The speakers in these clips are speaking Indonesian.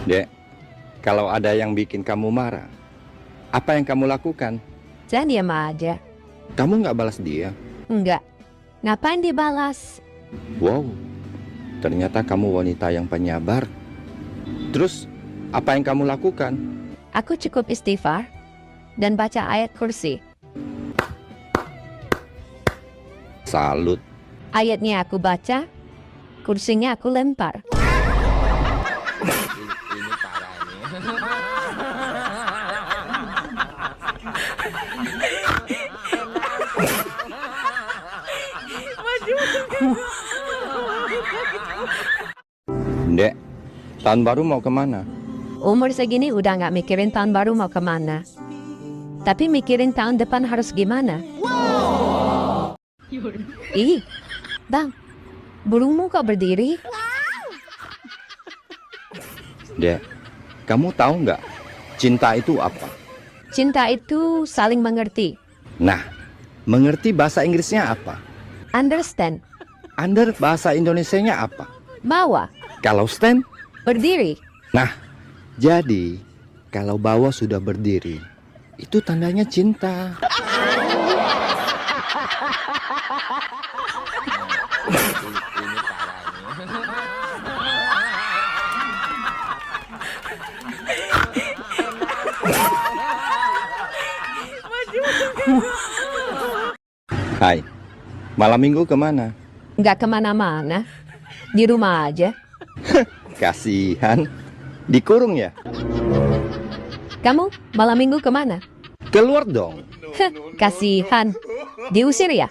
Dek, kalau ada yang bikin kamu marah, apa yang kamu lakukan? Saya diam aja. Kamu nggak balas dia? Enggak. Ngapain dibalas? Wow, ternyata kamu wanita yang penyabar. Terus, apa yang kamu lakukan? Aku cukup istighfar dan baca ayat kursi. Salut. Ayatnya aku baca, kursinya aku lempar. Ini parah nih. Dek, tahun baru mau kemana? Umur segini udah nggak mikirin tahun baru mau kemana. Tapi mikirin tahun depan harus gimana. Ih, Bang, burungmu kok berdiri? Dek, kamu tahu nggak cinta itu apa? Cinta itu saling mengerti. Nah, mengerti bahasa Inggrisnya apa? Understand, Under bahasa Indonesianya apa? bawa, Kalau stand? berdiri. Nah, jadi kalau bawah sudah berdiri, itu tandanya cinta. Ini parah nih. Hai, malam minggu kemana? Nggak kemana-mana. Di rumah aja. Kasihan, dikurung ya? Kamu malam minggu kemana? Keluar dong. Kasihan. Diusir ya?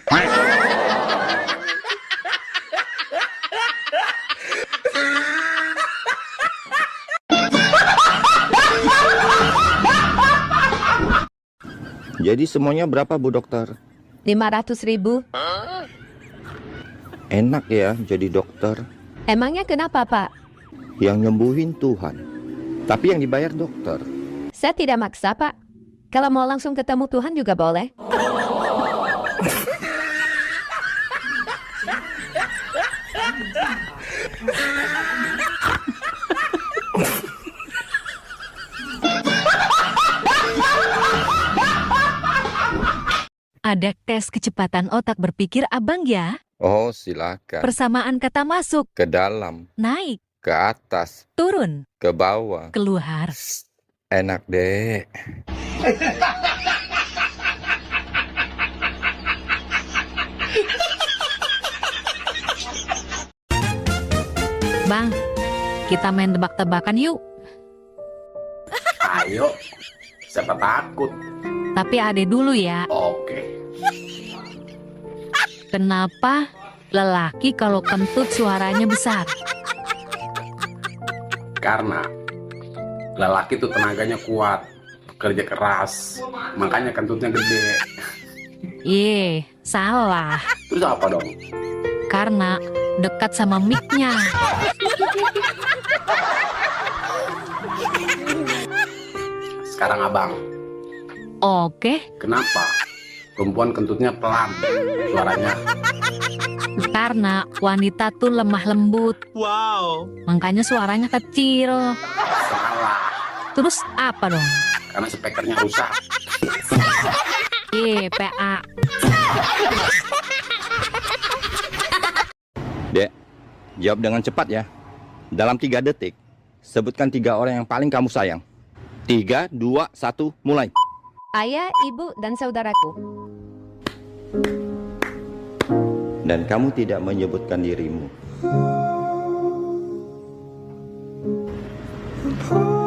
Jadi semuanya berapa, Bu Dokter? 500.000. Enak ya jadi dokter. Emangnya kenapa, Pak? Yang nyembuhin Tuhan, tapi yang dibayar dokter. Saya tidak maksa, Pak. Kalau mau langsung ketemu Tuhan juga boleh. Ada tes kecepatan otak berpikir abang ya. Oh, silakan. Persamaan kata masuk, Ke dalam, naik, ke atas, turun, ke bawah. keluar. Enak deh. Bang, kita main tebak-tebakan yuk. Ayo, siapa takut? Tapi ade dulu ya. Oke. Kenapa lelaki kalau kentut suaranya besar? Karena lelaki tuh tenaganya kuat, kerja keras, makanya kentutnya gede. Ye, salah. Terus apa dong? Karena dekat sama mic-nya. Sekarang abang, Oke, kenapa perempuan kentutnya pelan suaranya? karena wanita tuh lemah lembut. Wow. Makanya suaranya kecil. Salah, Terus apa dong? karena speakernya rusak. Ye, PA. Dek, jawab dengan cepat ya. Dalam 3 detik, sebutkan 3 orang yang paling kamu sayang. 3, 2, 1, mulai. Ayah, ibu, dan saudaraku. Dan kamu tidak menyebutkan dirimu.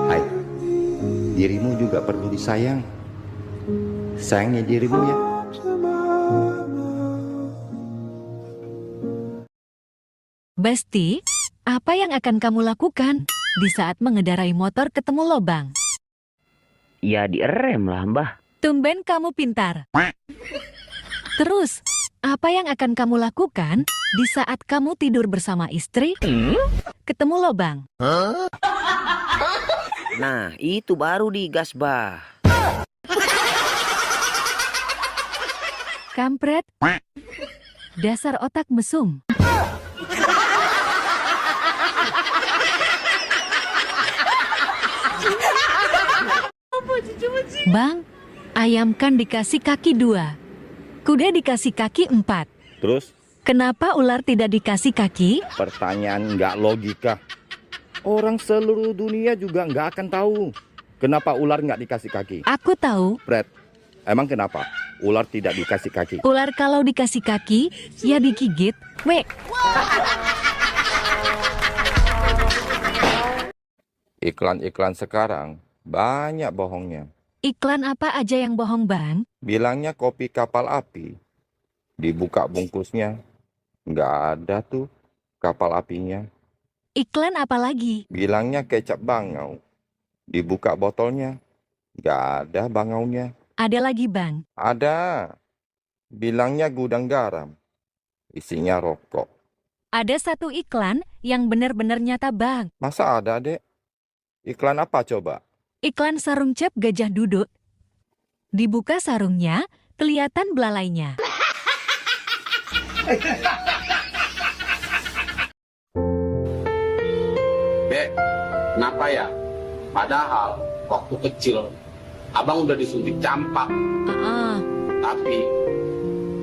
Hai, dirimu juga perlu disayang. Sayangi dirimu ya. Besti, apa yang akan kamu lakukan di saat mengendarai motor ketemu lobang? Ya direm lah mbah. Tumben kamu pintar. Terus, apa yang akan kamu lakukan di saat kamu tidur bersama istri? Ketemu lobang. Nah itu baru digas bah. Kampret. Dasar otak mesum. Bang, ayam kan dikasih kaki 2. Kuda dikasih kaki 4. Terus Kenapa ular tidak dikasih kaki? pertanyaan nggak logika. Orang seluruh dunia juga nggak akan tahu kenapa ular nggak dikasih kaki. Aku tahu, Fred, emang kenapa ular tidak dikasih kaki? ular kalau dikasih kaki, ya digigit. Wek, Iklan-iklan sekarang banyak bohongnya. iklan apa aja yang bohong, Bang? Bilangnya kopi kapal api. Dibuka bungkusnya, nggak ada tuh kapal apinya. Iklan apa lagi? Bilangnya kecap bangau. Dibuka botolnya, nggak ada bangaunya. Ada lagi, Bang. Ada. Bilangnya gudang garam. Isinya rokok. Ada satu iklan yang benar-benar nyata, Bang. Masa ada, Dek? Iklan apa coba? Iklan sarung cap gajah duduk. Dibuka sarungnya, kelihatan belalainya. Dek, kenapa ya? Padahal waktu kecil abang udah disuntik campak, tapi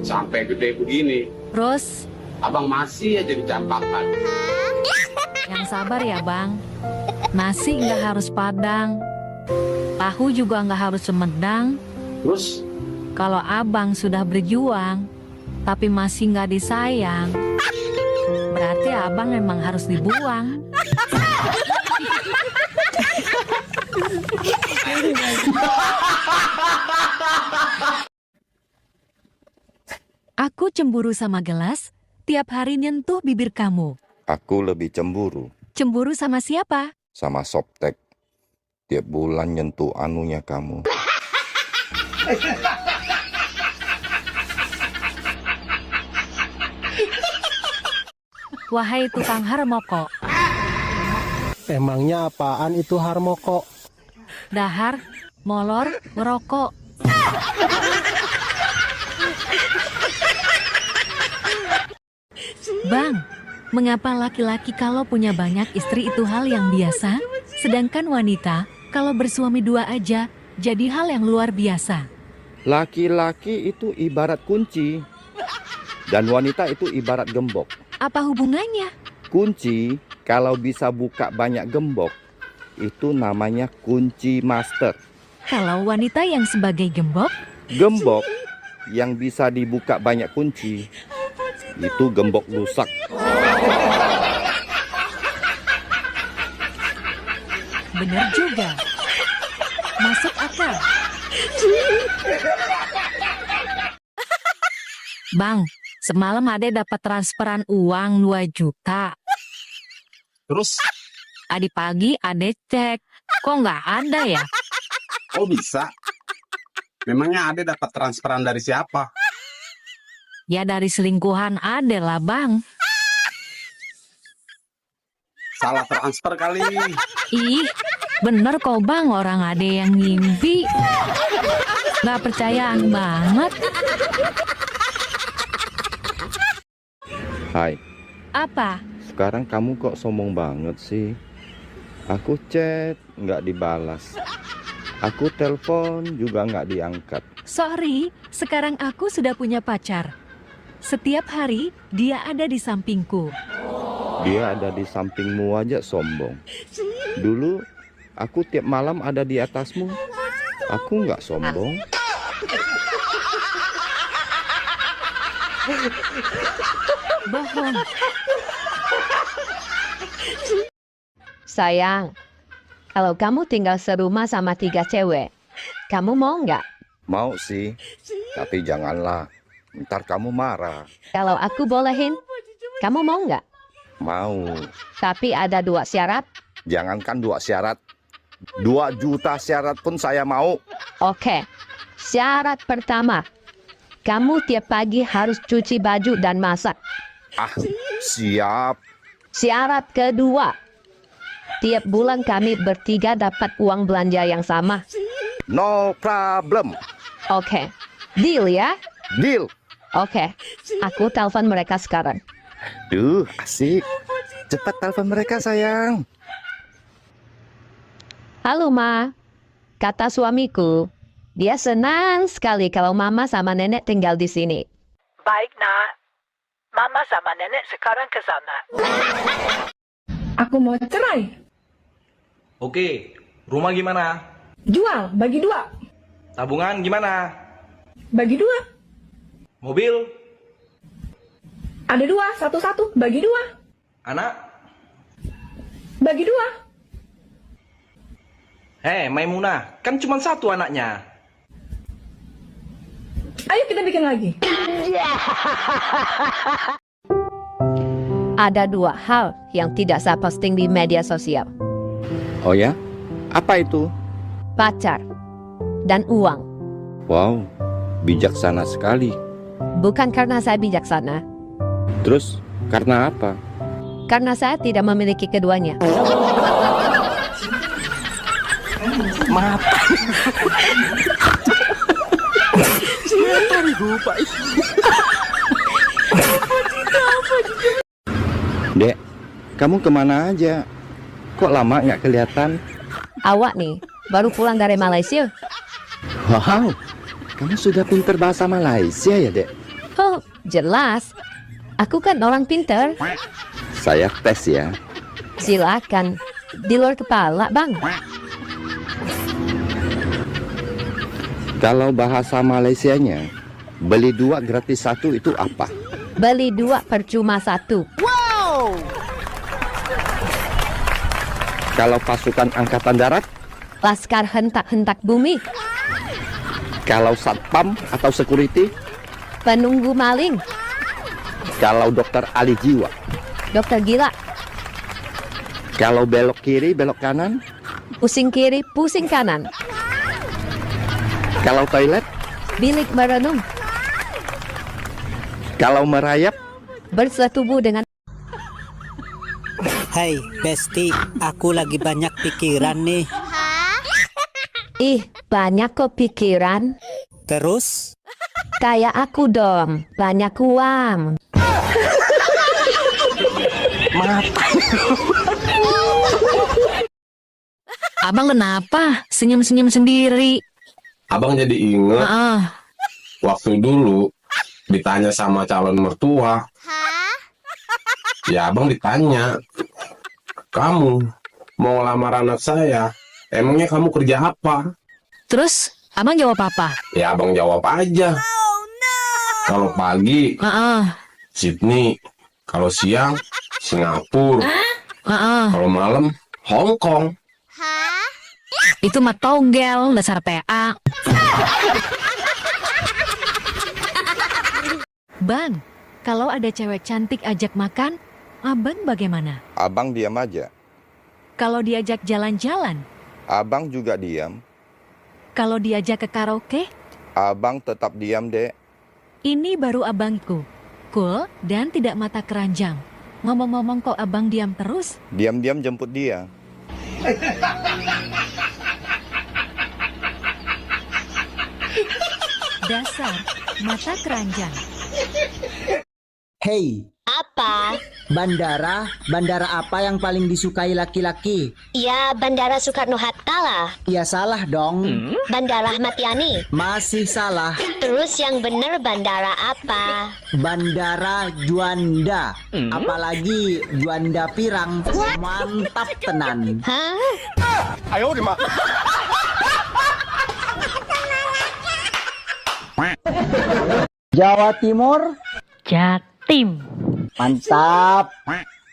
sampai gede begini Terus, abang masih aja dicampakan. yang sabar ya, Bang. Nasi nggak harus padang. Tahu juga nggak harus Sumedang. Terus Kalau abang sudah berjuang, tapi masih nggak disayang, berarti abang emang harus dibuang. Aku cemburu sama gelas, tiap hari nyentuh bibir kamu. Aku lebih cemburu Cemburu sama siapa? sama Softtek. Tiap bulan nyentuh anunya kamu. Wahai tukang harmoko, Emangnya apaan itu harmoko? dahar, molor, ngerokok. Bang, mengapa laki-laki kalau punya banyak istri itu hal yang biasa, sedangkan wanita kalau bersuami 2 aja jadi hal yang luar biasa? Laki-laki itu ibarat kunci. Dan wanita itu ibarat gembok. Apa hubungannya? Kunci kalau bisa buka banyak gembok, itu namanya kunci master. Kalau wanita yang sebagai gembok, Gembok yang bisa dibuka banyak kunci, itu gembok rusak. bener juga. Masuk akal. Bang, semalam Ade dapat transferan uang 2 juta. terus Tadi pagi Ade cek, kok nggak ada ya? oh bisa? Memangnya Ade dapat transferan dari siapa? Ya dari selingkuhan Ade lah, Bang. Salah transfer kali. Ih, bener kok Bang, orang Ade yang ngimpi. Nggak percayaan banget. Hai, Apa? sekarang kamu kok sombong banget sih? Aku chat, nggak dibalas. Aku telepon juga nggak diangkat. Sorry, sekarang aku sudah punya pacar. Setiap hari dia ada di sampingku. Dia ada di sampingmu aja sombong. Dulu aku tiap malam ada di atasmu. Aku nggak sombong. Bohong. Sayang, kalau kamu tinggal serumah sama 3 cewek, kamu mau nggak? Mau sih, tapi janganlah. Ntar kamu marah. Kalau aku bolehin, kamu mau nggak? Mau. Tapi ada 2 syarat. Jangankan 2 syarat. 2 juta syarat pun saya mau. Oke, syarat pertama, kamu tiap pagi harus cuci baju dan masak. Ah, siap. Syarat kedua, tiap bulan kami bertiga dapat uang belanja yang sama. No problem. Oke, deal ya? Deal. Oke, aku telepon mereka sekarang. Duh, asik. Cepat telepon mereka, sayang. Halo, Ma. Kata suamiku, Dia senang sekali kalau mama sama nenek tinggal di sini. Baik, nak. Mama sama nenek sekarang ke sana. Aku mau cerai. Oke, rumah gimana? Jual, bagi 2. Tabungan gimana? Bagi 2. Mobil? Ada 2, satu-satu, bagi 2. Anak? Bagi 2. Maimunah, kan cuma 1 anaknya. Ayo kita bikin lagi. Ada 2 hal yang tidak saya posting di media sosial. Oh ya? Apa itu? Pacar dan uang. Wow, bijaksana sekali. Bukan karena saya bijaksana, Terus, karena apa? karena saya tidak memiliki keduanya. Dek, kamu kemana aja? Kok lama nggak kelihatan? Awak nih, baru pulang dari Malaysia. Wow, kamu sudah pinter bahasa Malaysia ya, Dek? Oh, jelas. Aku kan orang pinter. Saya tes ya. Silakan. Di luar kepala, Bang. Kalau bahasa Malaysianya, beli 2 gratis 1 itu apa? Beli 2 percuma 1. Kalau pasukan angkatan darat, Laskar hentak-hentak bumi. kalau satpam atau security, Penunggu maling. kalau dokter ahli jiwa, Dokter gila. kalau belok kiri, belok kanan, Pusing kiri, pusing kanan. kalau toilet, Bilik merenung. kalau merayap, Bersetubuh dengan Hai Besti, aku lagi banyak pikiran nih. Ih, banyak kok pikiran. Terus? Kayak aku dong, banyak uang. Abang kenapa? Senyum-senyum sendiri. Abang jadi inget Heeh. waktu dulu ditanya sama calon mertua. Ya abang ditanya, kamu mau lamar anak saya, emangnya kamu kerja apa? Terus abang jawab apa? Ya abang jawab aja. Kalau pagi Heeh. Sydney, kalau siang Singapura, Heeh. kalau malam Hong Kong. Itu mah togel, dasar PA. Bang, kalau ada cewek cantik ajak makan, abang bagaimana? abang diam aja. Kalau diajak jalan-jalan, Abang juga diam. kalau diajak ke karaoke, Abang tetap diam, Dek. ini baru abangku. Cool dan tidak mata keranjang. Ngomong-ngomong kok abang diam terus? Diam-diam jemput dia. Dasar mata keranjang. Hei, Apa? bandara apa yang paling disukai laki-laki? Ya, Bandara Soekarno-Hatta lah. Ya salah dong. Bandara Ahmad Yani. Masih salah. Terus yang bener bandara apa? Bandara Juanda. Apalagi Juanda Pirang. Mantap tenan. Hah? Jawa Timur. Jatim. Mantap.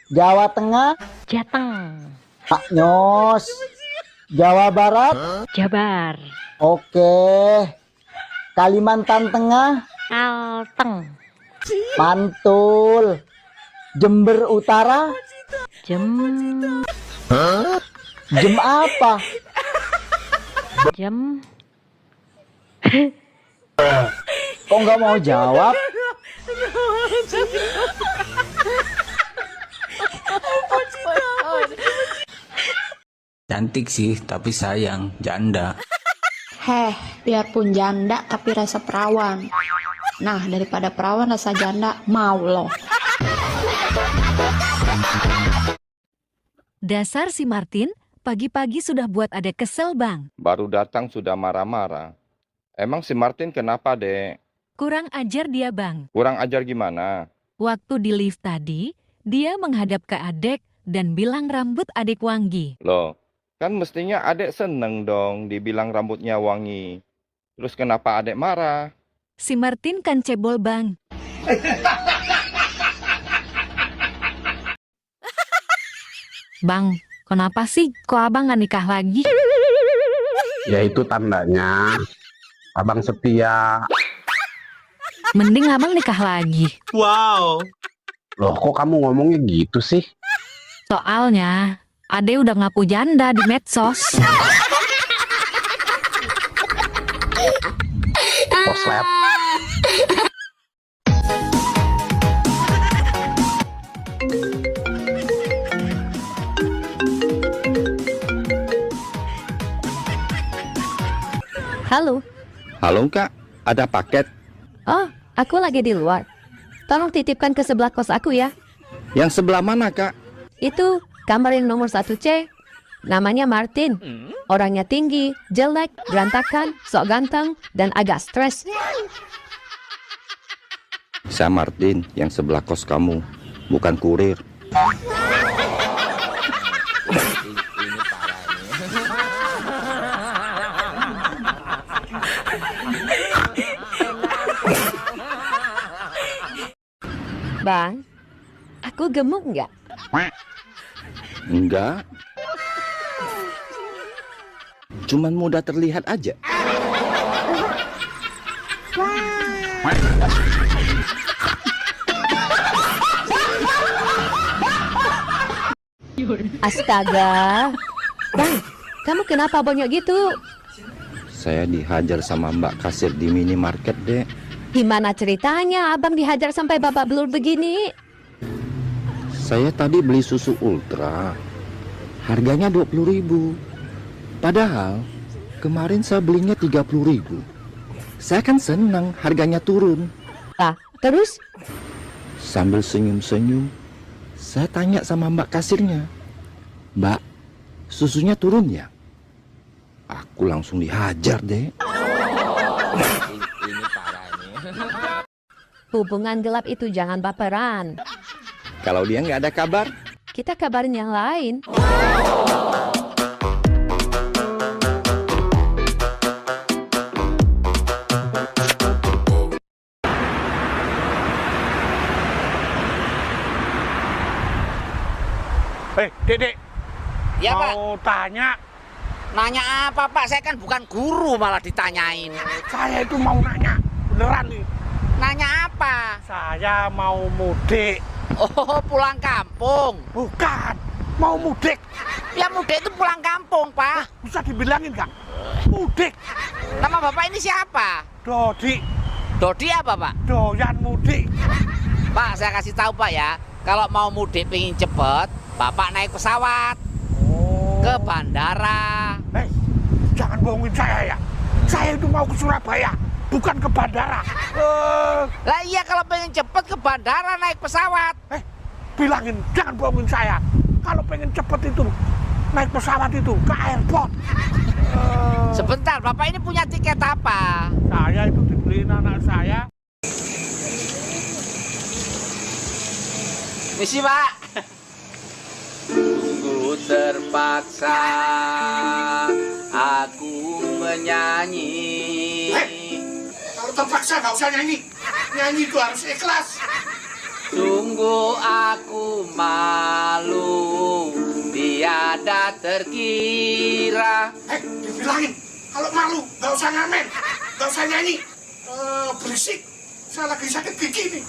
Jawa Tengah. Jateng. Pak Nyos. Jawa Barat. Jabar. Oke. Kalimantan Tengah. Alteng. Mantul. Jember Utara. Jem. Jem apa? Jem. Kok nggak mau jawab? Cantik sih, tapi sayang, janda. Heh, biarpun janda tapi rasa perawan. Nah, daripada perawan rasa janda, mau loh. Dasar si Martin, pagi-pagi sudah buat ada kesel bang. Baru datang sudah marah-marah. Emang si Martin kenapa, Dek? Kurang ajar dia, Bang. Kurang ajar gimana? Waktu di lift tadi, dia menghadap ke adek dan bilang rambut adek wangi. Loh, kan mestinya adek seneng dong dibilang rambutnya wangi. Terus kenapa adek marah? Si Martin kan cebol, Bang. Bang, kenapa sih kok abang gak nikah lagi? Ya itu tandanya abang setia. Mending abang nikah lagi. Wow. Loh, kok kamu ngomongnya gitu sih? Soalnya, Ade udah ngaku janda di medsos. Koslep. Halo. Halo Kak, ada paket. Oh, aku lagi di luar. Tolong titipkan ke sebelah kos aku ya. Yang sebelah mana Kak? Itu kamar yang nomor 1C. Namanya Martin. Orangnya tinggi, jelek, berantakan, sok ganteng, dan agak stres. Saya Martin, yang sebelah kos kamu. Bukan kurir. Bang, aku gemuk nggak? Enggak. Cuman mudah terlihat aja. Astaga. Bang, kamu kenapa bonyok gitu? Saya dihajar sama Mbak kasir di minimarket, Dek. Gimana ceritanya abang dihajar sampai babak belur begini? Saya tadi beli susu ultra. Harganya 20.000. Padahal kemarin saya belinya 30.000. Saya kan senang harganya turun. Ah, terus? Sambil senyum-senyum, saya tanya sama Mbak kasirnya, "Mbak, susunya turun ya?" Aku langsung dihajar, Dek. Hubungan gelap itu jangan baperan. Kalau dia nggak ada kabar, kita kabarin yang lain. Dedek. Ya, mau tanya. Nanya apa, Pak? Saya kan bukan guru malah ditanyain. Saya itu mau nanya. Beneran nih. Nanya apa? Saya mau mudik. Oh, pulang kampung. Bukan. Mau mudik. Ya, mudik itu pulang kampung, Pak. Bisa dibilangin, Kak? Mudik. Nama Bapak ini siapa? Dodi. Dodi apa, Pak? Doyan mudik. Pak, saya kasih tahu, Pak ya. Kalau mau mudik pengen cepet, Bapak naik pesawat ke bandara. Jangan bohongin saya ya. Saya itu mau ke Surabaya, bukan ke bandara. Lah iya, kalau pengen cepet ke bandara naik pesawat. Bilangin, jangan bohongin saya. Kalau pengen cepet itu naik pesawat itu ke airport. Sebentar, Bapak ini punya tiket apa? Saya itu dibeliin anak saya. Misi, Pak. Sungguh terpaksa aku menyanyi. Kalau terpaksa nggak usah nyanyi. Nyanyi itu harus ikhlas. Sungguh aku malu, tiada terkira. Dibilangin, kalau malu nggak usah ngamen, nggak usah nyanyi. Berisik, saya lagi sakit gigi nih.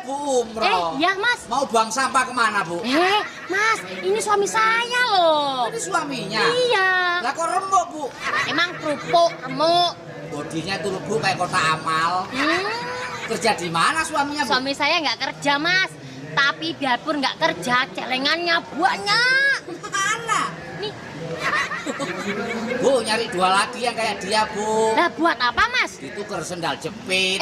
Bu Umroh. Ya Mas. Mau buang sampah kemana, Bu? Mas, ini suami saya loh. Ini suaminya? Iya. Lah kok remuk, Bu? Emang kerupuk, remuk. Bodinya tuh, Bu, kayak kotak amal. Kerja di mana suaminya, Bu? Suami saya nggak kerja, Mas. Tapi biarpun nggak kerja, celengannya banyak. Mana? Nih. Bu, nyari dua lagi yang kayak dia, Bu. Lah buat apa, Mas? Ditukar sendal jepit.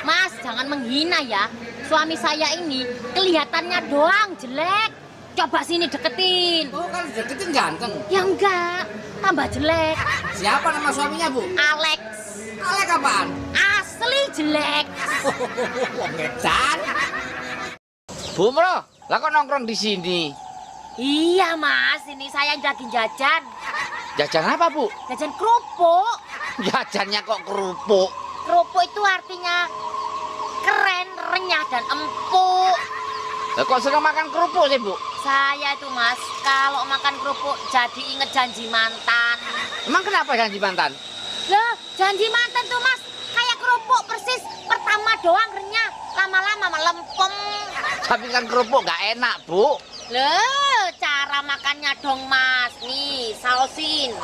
Mas, jangan menghina ya. Suami saya ini kelihatannya doang jelek. Coba sini deketin. Oh, kalau deketin ganteng. Ya enggak, tambah jelek. Siapa nama suaminya, Bu? Alex. Alex apaan? Asli jelek. Ngedan. Bu Umroh, lah kok nongkrong di sini? Iya Mas, ini saya lagi jajan. Jajan apa, Bu? Jajan kerupuk. Jajannya kok kerupuk? Kerupuk itu artinya keren, renyah, dan empuk. Lah kok sering makan kerupuk sih, Bu? Saya itu Mas, kalau makan kerupuk jadi inget janji mantan. Emang kenapa janji mantan? Lah, janji mantan tuh Mas, kayak kerupuk persis. Pertama doang renyah, lama-lama melempem. Tapi kan kerupuk nggak enak, Bu. Loh, cara makannya dong Mas. Nih, sausin.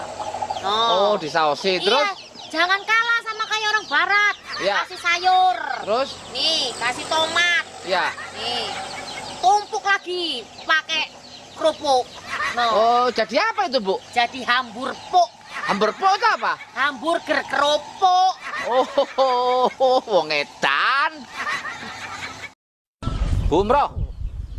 Oh, disausin. Iya, Terus? jangan kalah sama kayak orang barat. Iya. Kasih sayur. Terus? Nih, kasih tomat. Ya. Nih, tumpuk lagi pakai kerupuk. Oh, jadi apa itu, Bu? Jadi hamburpuk. Hamburpuk itu apa? Hamburger kerupuk. Oh, wong edan. Bu Umroh,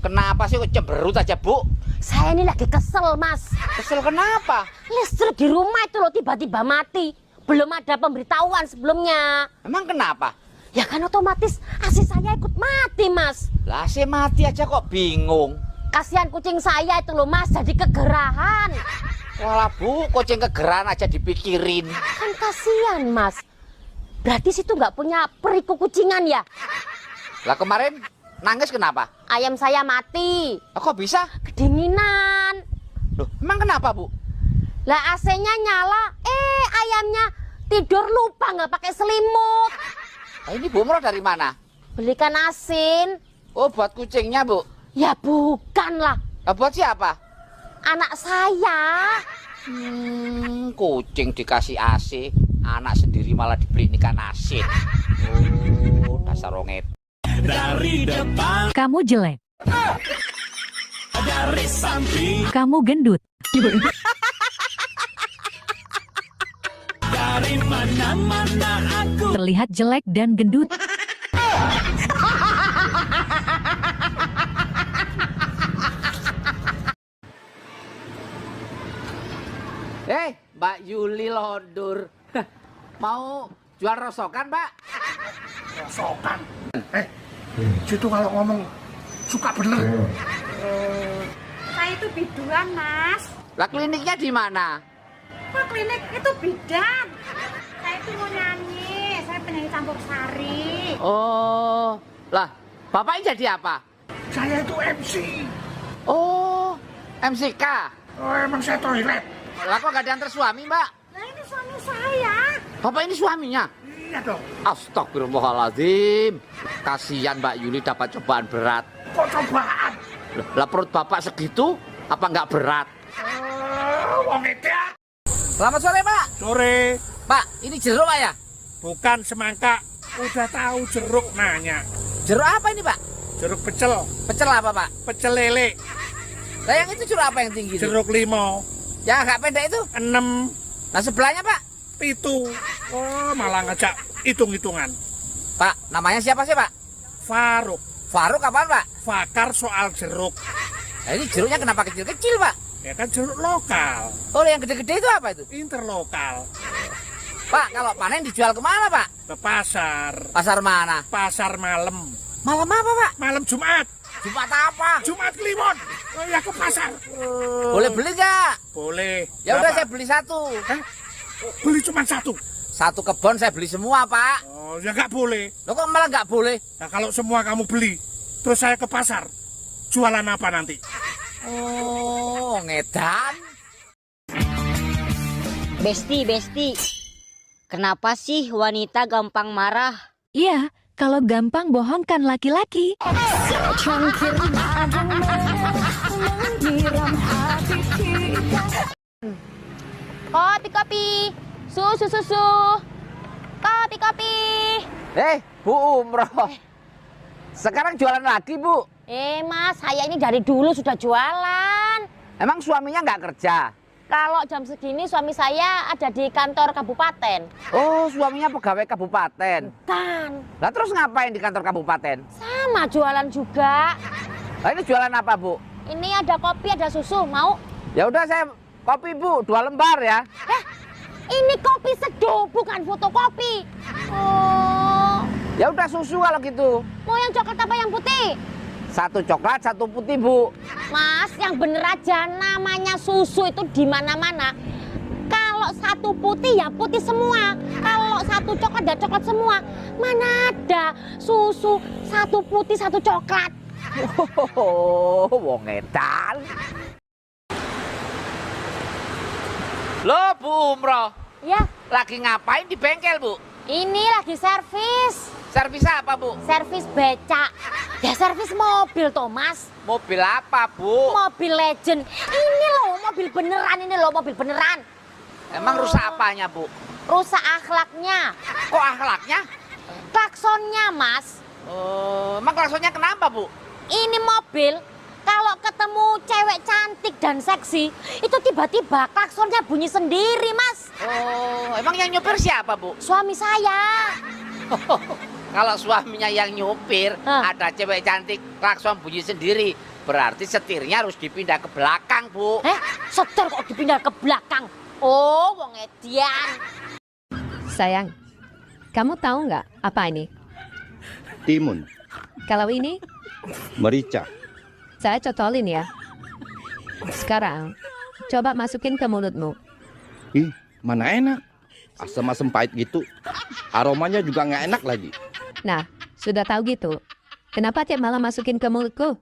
kenapa sih kok cemberut aja, Bu? Saya ini lagi kesel, Mas. Kesel kenapa? Listrik di rumah itu loh tiba-tiba mati. Belum ada pemberitahuan sebelumnya. Emang kenapa? Ya kan otomatis AC saya ikut mati, Mas. Lah AC mati aja kok bingung. Kasihan kucing saya itu loh, Mas, jadi kegerahan. Walah, Bu, kucing kegerahan aja dipikirin. Kan kasihan, Mas. Berarti situ nggak punya periku kucingan ya? Lah kemarin nangis kenapa? Ayam saya mati. Kok bisa? Kedinginan. Loh, emang kenapa, Bu? Lah AC-nya nyala, ayamnya tidur lupa nggak pakai selimut. Nah, ini Bu Umroh dari mana? Belikan asin. Oh, buat kucingnya, Bu? Ya bukan lah. Buat siapa? Anak saya. Kucing dikasih AC, anak sendiri malah dibeli ikan asin. Oh, dasar ronget. Dari depan. Kamu jelek. Dari samping. Kamu gendut. Dari mana-mana aku terlihat jelek dan gendut. Mbak Yuli Londur. Mau jual rosokan, Mbak? Rosokan? Situ kalau ngomong suka bener. Saya itu biduan, Mas. Lah kliniknya di mana? Kok klinik itu bidan? Saya itu mau nyanyi, saya penyanyi campur sari. Oh, lah Bapaknya jadi apa? Saya itu MC. Oh, MCK. Oh, emang saya toilet. Lah kok gak diantar suami, Mbak? Nah ini suami saya. Bapak ini suaminya? Iya dong. Astagfirullahaladzim. Kasihan Mbak Yuli dapat cobaan berat. Kok cobaan? Lah perut Bapak segitu, apa nggak berat? Wong edan. Selamat sore, Pak. Sore. Pak, ini jeruk, Pak ya? Bukan semangka. Udah tahu jeruk nanya. Jeruk apa ini, Pak? Jeruk pecel. Pecel apa, Pak? Pecel lele. Lah yang itu jeruk apa yang tinggi? Jeruk limo. Ya agak pendek itu? 6. Nah sebelahnya, Pak? 7. Oh, malah ngajak hitung-hitungan. Pak, namanya siapa sih, Pak? Faruk. Faruk apaan, Pak? Fakar soal jeruk. Nah, ini jeruknya kenapa kecil-kecil, Pak? Ya kan jeruk lokal. Oh, yang gede-gede itu apa itu? Interlokal. Pak, kalau panen dijual kemana, Pak? Ke pasar. Pasar mana? Pasar malam. Malam apa, Pak? Malam Jumat. Jumat apa? Jumat Kliwon. Oh, ya ke pasar. Boleh beli nggak? Boleh. Ya udah saya beli satu. Beli cuma satu? Satu kebon saya beli semua, Pak. Oh, ya nggak boleh. Loh kok malah nggak boleh? Nah, kalau semua kamu beli, terus saya ke pasar, jualan apa nanti? Oh, ngedan. Besti, kenapa sih wanita gampang marah? Iya, kalau gampang bohongkan laki-laki. Kopi, susu. Kopi. Bu Umroh. Sekarang jualan lagi, Bu. Mas, saya ini dari dulu sudah jualan. Emang suaminya nggak kerja? Kalau jam segini suami saya ada di kantor kabupaten. Oh, suaminya pegawai kabupaten. Bukan. Lah terus ngapain di kantor kabupaten? Sama jualan juga. Lah ini jualan apa, Bu? Ini ada kopi, ada susu, mau? Ya udah saya kopi Bu, 2 lembar ya. Ini kopi seduh, bukan fotokopi. Oh. Ya udah susu kalau gitu. Mau yang coklat apa yang putih? 1 coklat, 1 putih Bu. Mas, yang bener aja, namanya susu itu di mana-mana. Kalau 1 putih ya putih semua. Kalau 1 coklat ya coklat semua. Mana ada susu 1 putih 1 coklat. Wong edan. Loh Bu Umroh. Ya. Lagi ngapain di bengkel Bu? Ini lagi servis. Servis apa Bu? Servis becak. Ya servis mobil Thomas. Mobil apa Bu? Mobil legend. Ini loh mobil beneran, ini loh mobil beneran. Emang rusak apanya Bu? Rusak akhlaknya. Kok akhlaknya? Klaksonnya Mas. Emang klaksonnya kenapa Bu? Ini mobil kalau ketemu cewek cantik dan seksi, itu tiba-tiba klaksonnya bunyi sendiri, Mas. Oh, emang yang nyupir siapa, Bu? Suami saya. Kalau suaminya yang nyupir, ada cewek cantik, klakson bunyi sendiri, berarti setirnya harus dipindah ke belakang, Bu. Setir kok dipindah ke belakang? Oh, wong edian. Sayang, kamu tahu nggak apa ini? Timun. Kalau ini, Merica. saya cocolin ya. Sekarang, coba masukin ke mulutmu. Ih, mana enak. Asam-asam pahit gitu. Aromanya juga nggak enak lagi. Nah, sudah tahu gitu. Kenapa tiap malam masukin ke mulutku?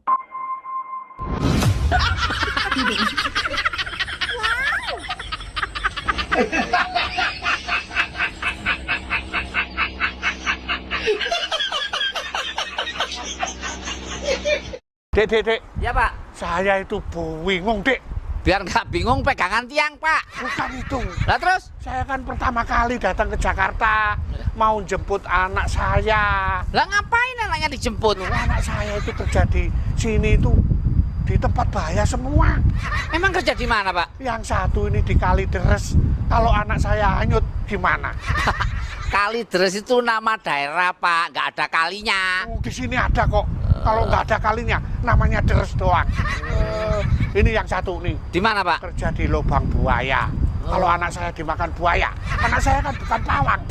Dek. Ya Pak. Saya itu bingung, Dek. Biar nggak bingung pegangan tiang, Pak. Bukan itu. Lah terus? Saya kan pertama kali datang ke Jakarta, mau jemput anak saya. Lah ngapain anaknya dijemput? Anak saya itu kerja di sini itu di tempat bahaya semua. Emang kerja di mana, Pak? Yang satu ini di Kalideres. Kalau anak saya hanyut gimana? Kalideres itu nama daerah, Pak. Nggak ada kalinya. Di sini ada kok. Kalau nggak ada kalinya, namanya deres doang. Ini yang satu nih. Di mana, Pak? Kerja di lubang buaya. Kalau anak saya dimakan buaya, anak saya kan bukan pawang.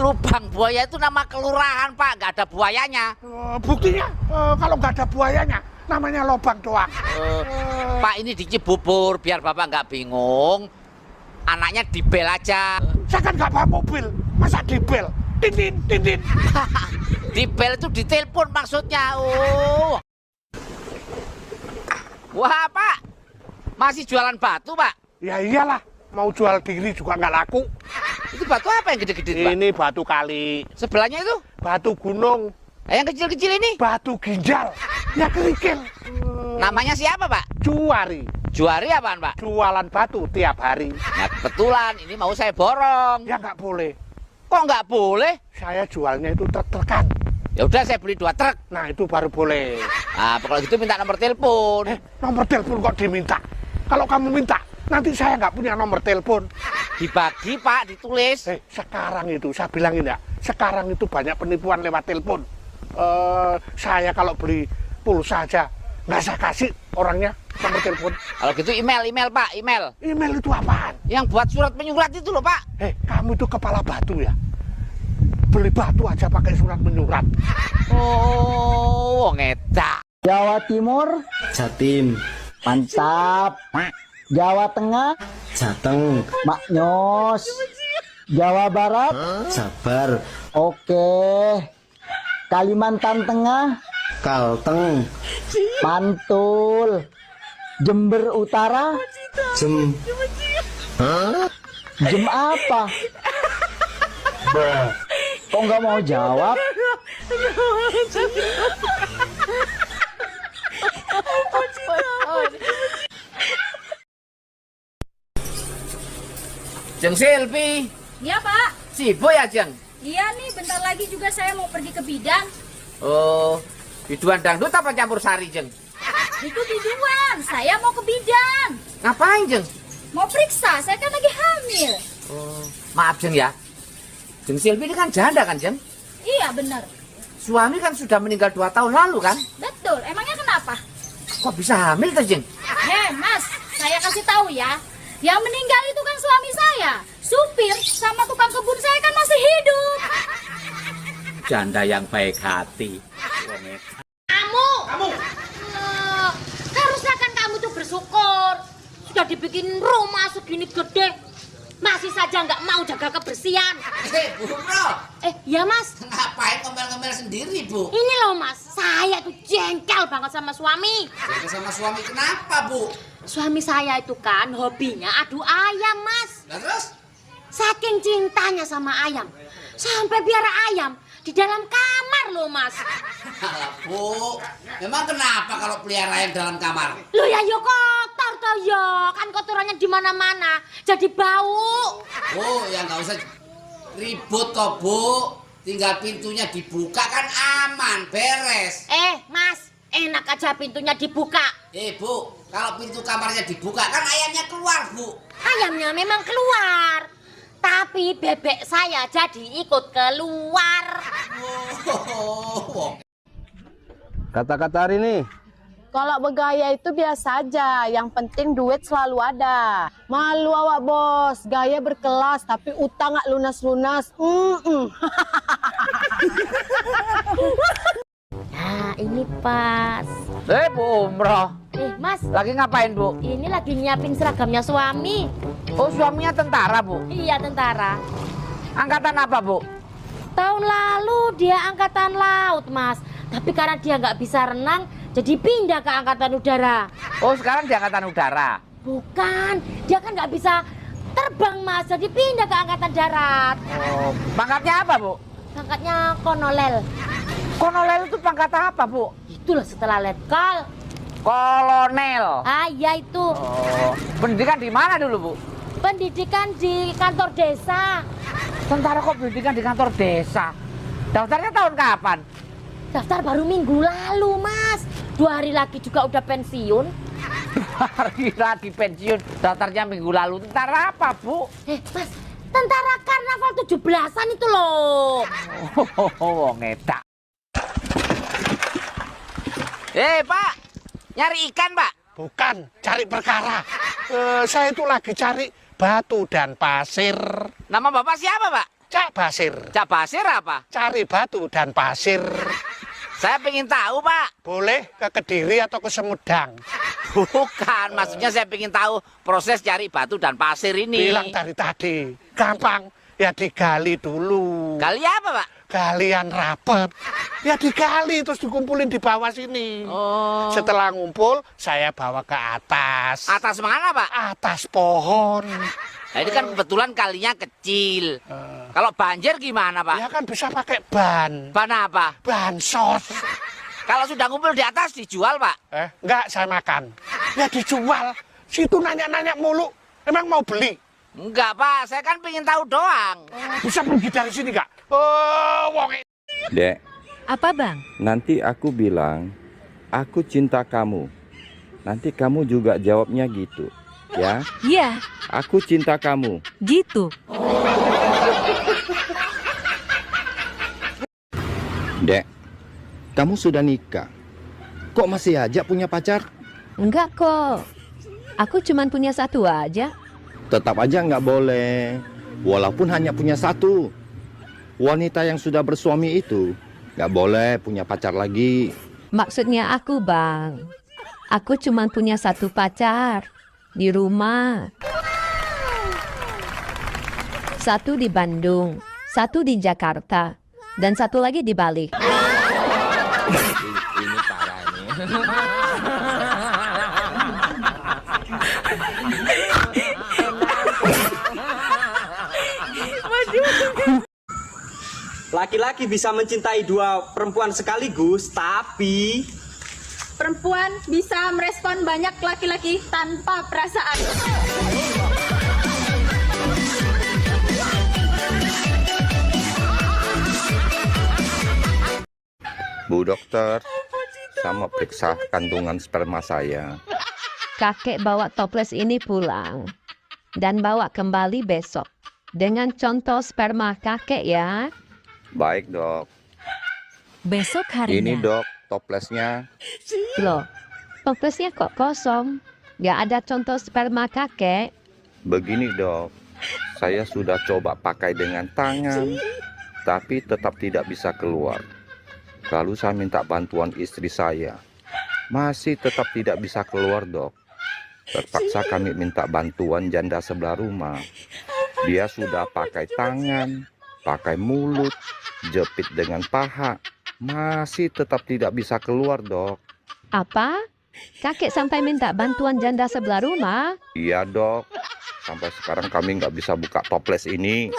Lubang buaya itu nama kelurahan, Pak. Nggak ada buayanya. Buktinya, kalau nggak ada buayanya, namanya lubang doang. Pak, ini di Cibubur, biar Bapak nggak bingung. Anaknya dibel aja. Saya kan nggak bawa mobil, masa dibel? Tintin. Dibel itu ditelepon maksudnya. Oh. Wah, Pak. Masih jualan batu, Pak? Ya iyalah, mau jual diri juga nggak laku. Itu batu apa yang gede-gede, Pak? Ini batu kali. Sebelahnya itu? Batu gunung. Yang kecil-kecil ini? Batu ginjal. Ya kerikil. Namanya siapa, Pak? Juari. Juari apaan, Pak? Jualan batu tiap hari. Nah, kebetulan ini mau saya borong. Ya nggak boleh. Kok nggak boleh? Saya jualnya itu truk-trukan. Ya udah, saya beli 2 truk. Nah, itu baru boleh. Nah, kalau gitu minta nomor telepon. Nomor telepon kok diminta? Kalau kamu minta, nanti saya nggak punya nomor telepon. Dibagi, Pak, ditulis. Sekarang itu, saya bilangin ya, sekarang itu banyak penipuan lewat telepon. Saya kalau beli pulsa aja, nggak saya kasih orangnya nomor telepon. Kalau gitu email, Pak, email. Email itu apaan? Yang buat surat menyurat itu loh, Pak. Kamu itu kepala batu ya? Beli batu aja pakai surat menyurat. Oh, ngedak. Jawa Timur, Jatim. mantap. Jawa Tengah, Jateng. Maknyos. Jawa Barat, Jabar. oke. Kalimantan Tengah, Kalteng. Mantul. Jember Utara, Jem. Jem apa? Kok nggak mau jawab? Jeng Silvi. Iya, Pak. Sibuk ya, Jeng? Iya nih, bentar lagi juga saya mau pergi ke bidan. Oh, biduan dangdut apa campur sari, Jeng? Itu biduan, saya mau ke bidan. Ngapain, Jeng? Mau periksa, saya kan lagi hamil. Oh, maaf, Jeng ya. Jeng Silvi ini kan janda kan, Jeng? Iya, benar. Suami kan sudah meninggal 2 tahun lalu kan? Betul, emangnya kenapa? Kok bisa hamil tuh, Jeng? Mas, saya kasih tahu ya. Yang meninggal itu kan suami saya. Supir sama tukang kebun saya kan masih hidup. Janda yang baik hati. Kamu. Harusnya kan kamu tuh bersyukur. Sudah dibikin rumah segini gede. Masih saja nggak mau jaga kebersihan. Bu Bro. Ya Mas. Ngapain ngomel-ngomel sendiri, Bu? Ini loh Mas, saya tuh jengkel banget sama suami. Jengkel sama suami kenapa, Bu? Suami saya itu kan hobinya adu ayam, Mas. Nah, terus? Saking cintanya sama ayam, sampai biara ayam di dalam kamar loh, Mas. Alah, Bu. Memang kenapa kalau pelihara ayam dalam kamar? Loh ya yo kotor toh yo, kan kotorannya di mana-mana, jadi bau. Oh, ya nggak usah ribut toh, Bu. Tinggal pintunya dibuka kan aman, beres. Mas, enak aja pintunya dibuka. Bu, kalau pintu kamarnya dibuka kan ayamnya keluar, Bu. Ayamnya memang keluar, tapi bebek saya jadi ikut keluar. Kata-kata hari ini. Kalau bergaya itu biasa aja, yang penting duit selalu ada. Malu awak bos, gaya berkelas tapi utang nggak lunas-lunas. Nah, ini pas. Bu Umroh. Mas. Lagi ngapain, Bu? Ini lagi nyiapin seragamnya suami. Oh, suaminya tentara, Bu? Iya, tentara. Angkatan apa, Bu? Tahun lalu dia angkatan laut, Mas. Tapi karena dia nggak bisa renang, jadi pindah ke angkatan udara. Oh, sekarang di angkatan udara? Bukan, dia kan nggak bisa terbang, Mas. Jadi pindah ke angkatan darat. Oh, pangkatnya apa, Bu? Pangkatnya kolonel. Kolonel itu pangkat apa, Bu? Itulah setelah letkol. Kolonel. Iya itu. Oh, pendidikan di mana dulu, Bu? Pendidikan di kantor desa. Tentara kok pendidikan di kantor desa? Daftarnya tahun kapan? Daftar baru minggu lalu, Mas. 2 hari lagi juga udah pensiun. 2 hari lagi pensiun. Daftarnya minggu lalu. Tentara apa, Bu? Mas, tentara karnaval 17-an itu loh. Oh, ngedak. Pak. Nyari ikan, Pak? Bukan, cari perkara. Saya itu lagi cari batu dan pasir. Nama Bapak siapa, Pak? Cak Basir. Cak Basir apa? Cari batu dan pasir. Saya pengen tahu, Pak. Boleh ke Kediri atau ke Sumedang? Bukan, maksudnya saya pengen tahu proses cari batu dan pasir ini. Bilang dari tadi, gampang. Ya digali dulu. Gali apa, Pak? Galian rapet. Ya digali terus dikumpulin di bawah sini. Oh. Setelah ngumpul, saya bawa ke atas. Atas mana, Pak? Atas pohon. Nah, ini kan kebetulan kalinya kecil. Kalau banjir gimana, Pak? Ya kan bisa pakai ban. Ban apa? Ban sos. Kalau sudah ngumpul di atas dijual, Pak? Enggak, saya makan. Ya dijual. Situ nanya-nanya mulu. Emang mau beli? Enggak, Pak. Saya kan pengen tahu doang. Bisa pergi dari sini, Kak? Dek. Apa, Bang? Nanti aku bilang, aku cinta kamu. Nanti kamu juga jawabnya gitu, ya? Iya. Aku cinta kamu. Gitu. Dek, kamu sudah nikah. Kok masih aja punya pacar? Enggak kok. Aku cuman punya satu aja. Tetap aja nggak boleh. Walaupun hanya punya satu. Wanita yang sudah bersuami itu nggak boleh punya pacar lagi. Maksudnya aku, Bang. Aku cuman punya satu pacar di rumah. Satu di Bandung, satu di Jakarta, dan satu lagi di Bali. Ini parah nih. Laki-laki bisa mencintai 2 perempuan sekaligus, tapi Perempuan bisa merespon banyak laki-laki tanpa perasaan. Bu dokter, sama periksa kandungan sperma saya. Kakek bawa toples ini pulang dan bawa kembali besok dengan contoh sperma kakek ya. Baik dok. Besok harinya. Ini dok, toplesnya. Loh, Fokusnya kok kosong. Gak ada contoh sperma kakek. Begini dok, saya sudah coba pakai dengan tangan, tapi tetap tidak bisa keluar. Lalu saya minta bantuan istri saya, masih tetap tidak bisa keluar dok. Terpaksa kami minta bantuan janda sebelah rumah. Dia sudah pakai tangan, pakai mulut, jepit dengan paha, masih tetap tidak bisa keluar dok. Apa? Kakek sampai minta bantuan janda sebelah rumah? Iya dok, sampai sekarang kami nggak bisa buka toples ini.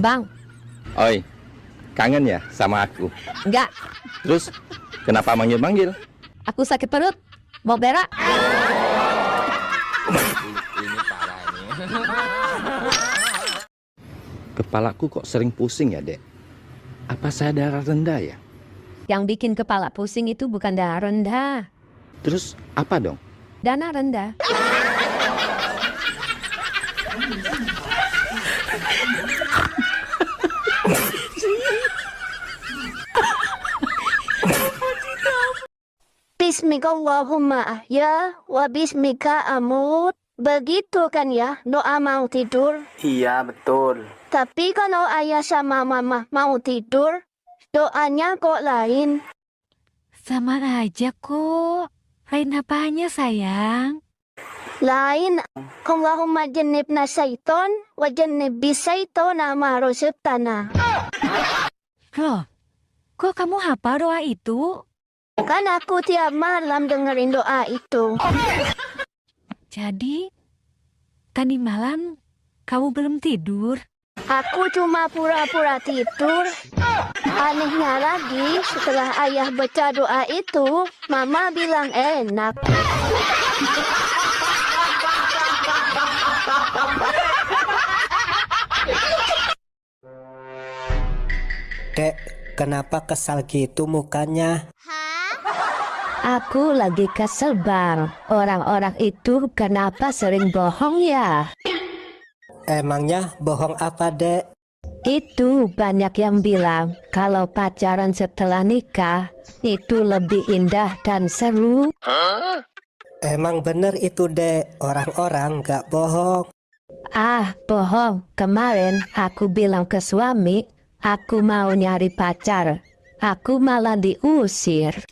Bang. Oi, kangen ya sama aku? Enggak. Terus, kenapa manggil-manggil? Aku sakit perut. Mau berak? Ini parah nih. Kepalaku kok sering pusing ya dek? Apa saya darah rendah ya? Yang bikin kepala pusing itu bukan darah rendah. Terus apa dong? Dana rendah. Bismillahirrahmanirrahim ya wa bismika amut. Begitu kan ya doa mau tidur? Iya betul. Tapi kalau ayah sama mama mau tidur, doanya kok lain. Sama aja kok. Lain apanya sayang? Lain. Allahumma jannibna syaiton wa jannibis syaitona ma razaqtana. Loh, kok kamu hafal doa itu? Kan aku tiap malam dengerin doa itu. Jadi, tadi malam kamu belum tidur? Aku cuma pura-pura tidur. Anehnya lagi, setelah ayah baca doa itu, mama bilang enak. Dek, kenapa kesal gitu mukanya? Aku lagi kesel bang. Orang-orang itu kenapa sering bohong ya? Emangnya bohong apa, Dek? Itu banyak yang bilang kalau pacaran setelah nikah itu lebih indah dan seru. Emang bener itu, Dek. Orang-orang gak bohong. Ah, bohong. Kemarin aku bilang ke suami, aku mau nyari pacar. Aku malah diusir.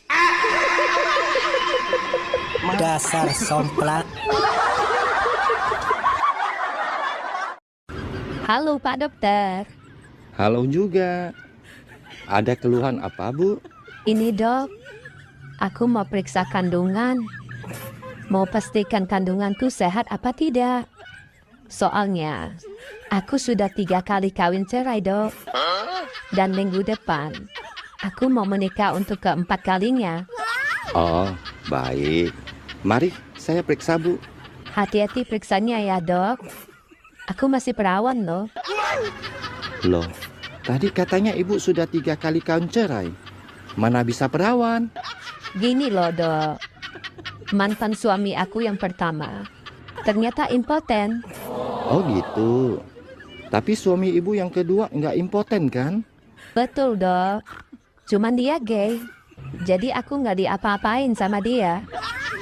Dasar somplak. Halo Pak Dokter. Halo juga. Ada keluhan apa Bu? Ini dok, aku mau periksa kandungan. Mau pastikan kandunganku sehat apa tidak. Soalnya, aku sudah 3 kali kawin cerai dok. Dan minggu depan, aku mau menikah untuk ke-4 kalinya. Oh, baik. Mari, saya periksa Bu. Hati-hati periksanya ya dok. Aku masih perawan loh. Loh, tadi katanya Ibu sudah 3 kali kawin cerai. Mana bisa perawan? Gini loh dok. Mantan suami aku yang pertama ternyata impoten. Oh gitu. Tapi suami Ibu yang kedua nggak impoten kan? Betul dok. Cuman dia gay. Jadi aku nggak diapa-apain sama dia.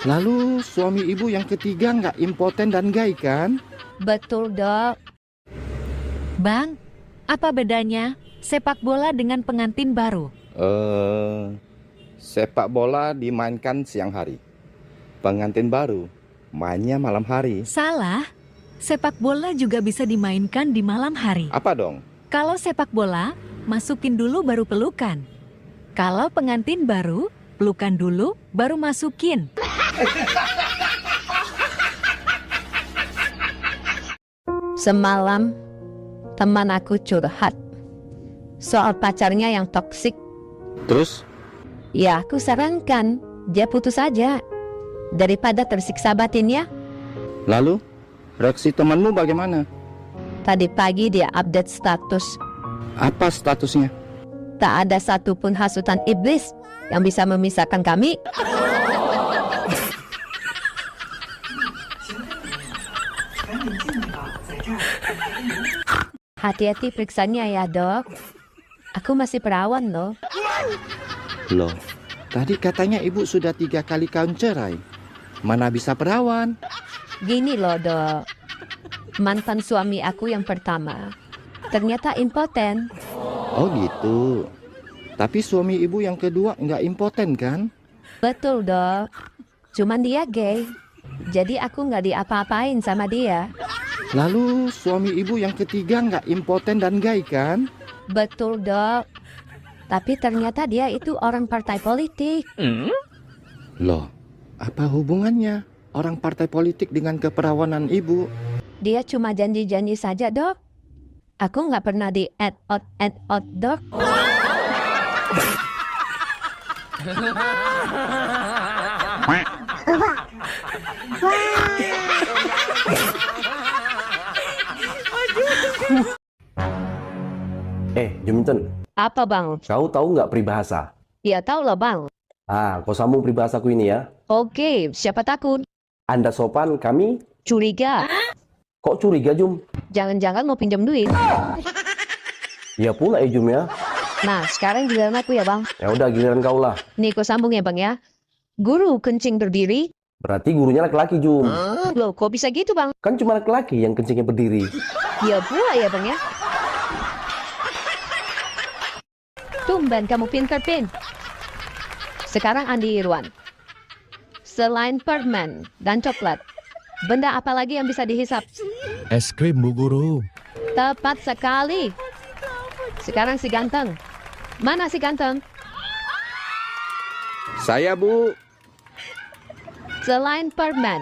Lalu suami Ibu yang ketiga nggak impoten dan gay kan? Betul dok. Bang, apa bedanya sepak bola dengan pengantin baru? Sepak bola dimainkan siang hari. Pengantin baru mainnya malam hari. Salah. Sepak bola juga bisa dimainkan di malam hari. Apa dong? Kalau sepak bola, masukin dulu baru pelukan. Kalau pengantin baru, pelukan dulu baru masukin. Semalam teman aku curhat soal pacarnya yang toksik. Terus? Ya aku sarankan dia putus aja daripada tersiksa batinnya. Lalu reaksi temanmu bagaimana? Tadi pagi dia update status. Apa statusnya? Tak ada satupun hasutan iblis yang bisa memisahkan kami. Hati-hati periksanya ya dok. Aku masih perawan loh. Loh, tadi katanya ibu sudah 3 kali kawin cerai. Mana bisa perawan? Gini loh, Dok. Mantan suami aku yang pertama ternyata impoten. Oh gitu. Tapi suami ibu yang kedua nggak impoten kan? Betul, Dok. Cuman dia gay. Jadi aku nggak diapa-apain sama dia. Lalu suami ibu yang ketiga nggak impoten dan gay kan? Betul, Dok. Tapi ternyata dia itu orang partai politik. Loh, apa hubungannya orang partai politik dengan keperawanan ibu? Dia cuma janji-janji saja, Dok. Aku nggak pernah di add-out, Dok. Juminten, Apa, Bang? kau tahu nggak peribahasa? Ya tahu lah, Bang. Kau sambung peribahasaku ini ya. Oke, siapa takut? Anda sopan, kami Curiga. kok curiga, Jum? Jangan-jangan mau pinjam duit. Ya pula Jum ya. Nah, sekarang giliran aku ya, Bang. Ya udah giliran kau lah. Nih, kau sambung ya, Bang ya. Guru kencing berdiri. Berarti gurunya laki-laki, Jum. Loh, kok bisa gitu, Bang? Kan cuma laki-laki yang kencingnya berdiri. Ya pula ya, Bang ya. Tumben kamu pintar, Pin. Sekarang Andi Irwan. Selain permen dan coklat, benda apa lagi yang bisa dihisap? Es krim, Bu Guru. Tepat sekali. Sekarang si ganteng. Mana si ganteng? Saya, Bu. Selain permen,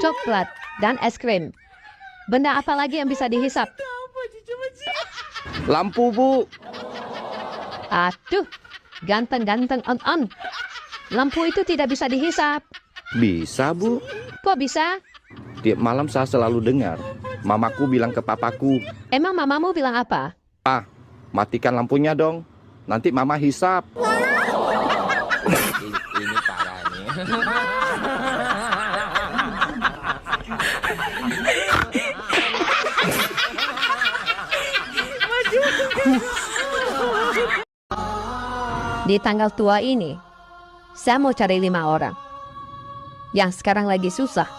coklat, dan es krim, benda apa lagi yang bisa dihisap? Lampu, Bu. Aduh, ganteng-ganteng on. Lampu itu tidak bisa dihisap. Bisa, Bu. Kok bisa? Tiap malam saya selalu dengar mamaku bilang ke papaku, Emang mamamu bilang apa? "Ah, matikan lampunya dong. Nanti mama hisap." Ini parah nih. Di tanggal tua ini, saya mau cari 5 orang yang sekarang lagi susah,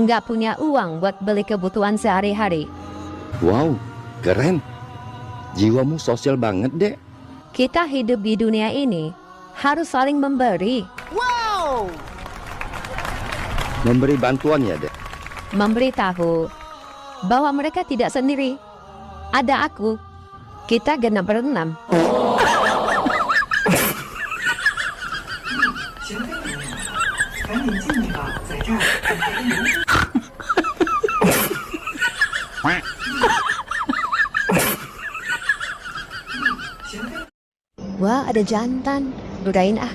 nggak punya uang buat beli kebutuhan sehari-hari. Wow, keren. Jiwamu sosial banget, Dek. Kita hidup di dunia ini harus saling memberi. Wow. Memberi bantuan ya, Dek. Memberitahu bahwa mereka tidak sendiri. Ada aku. Kita genap berenam. Wah, ada jantan. Godain ah.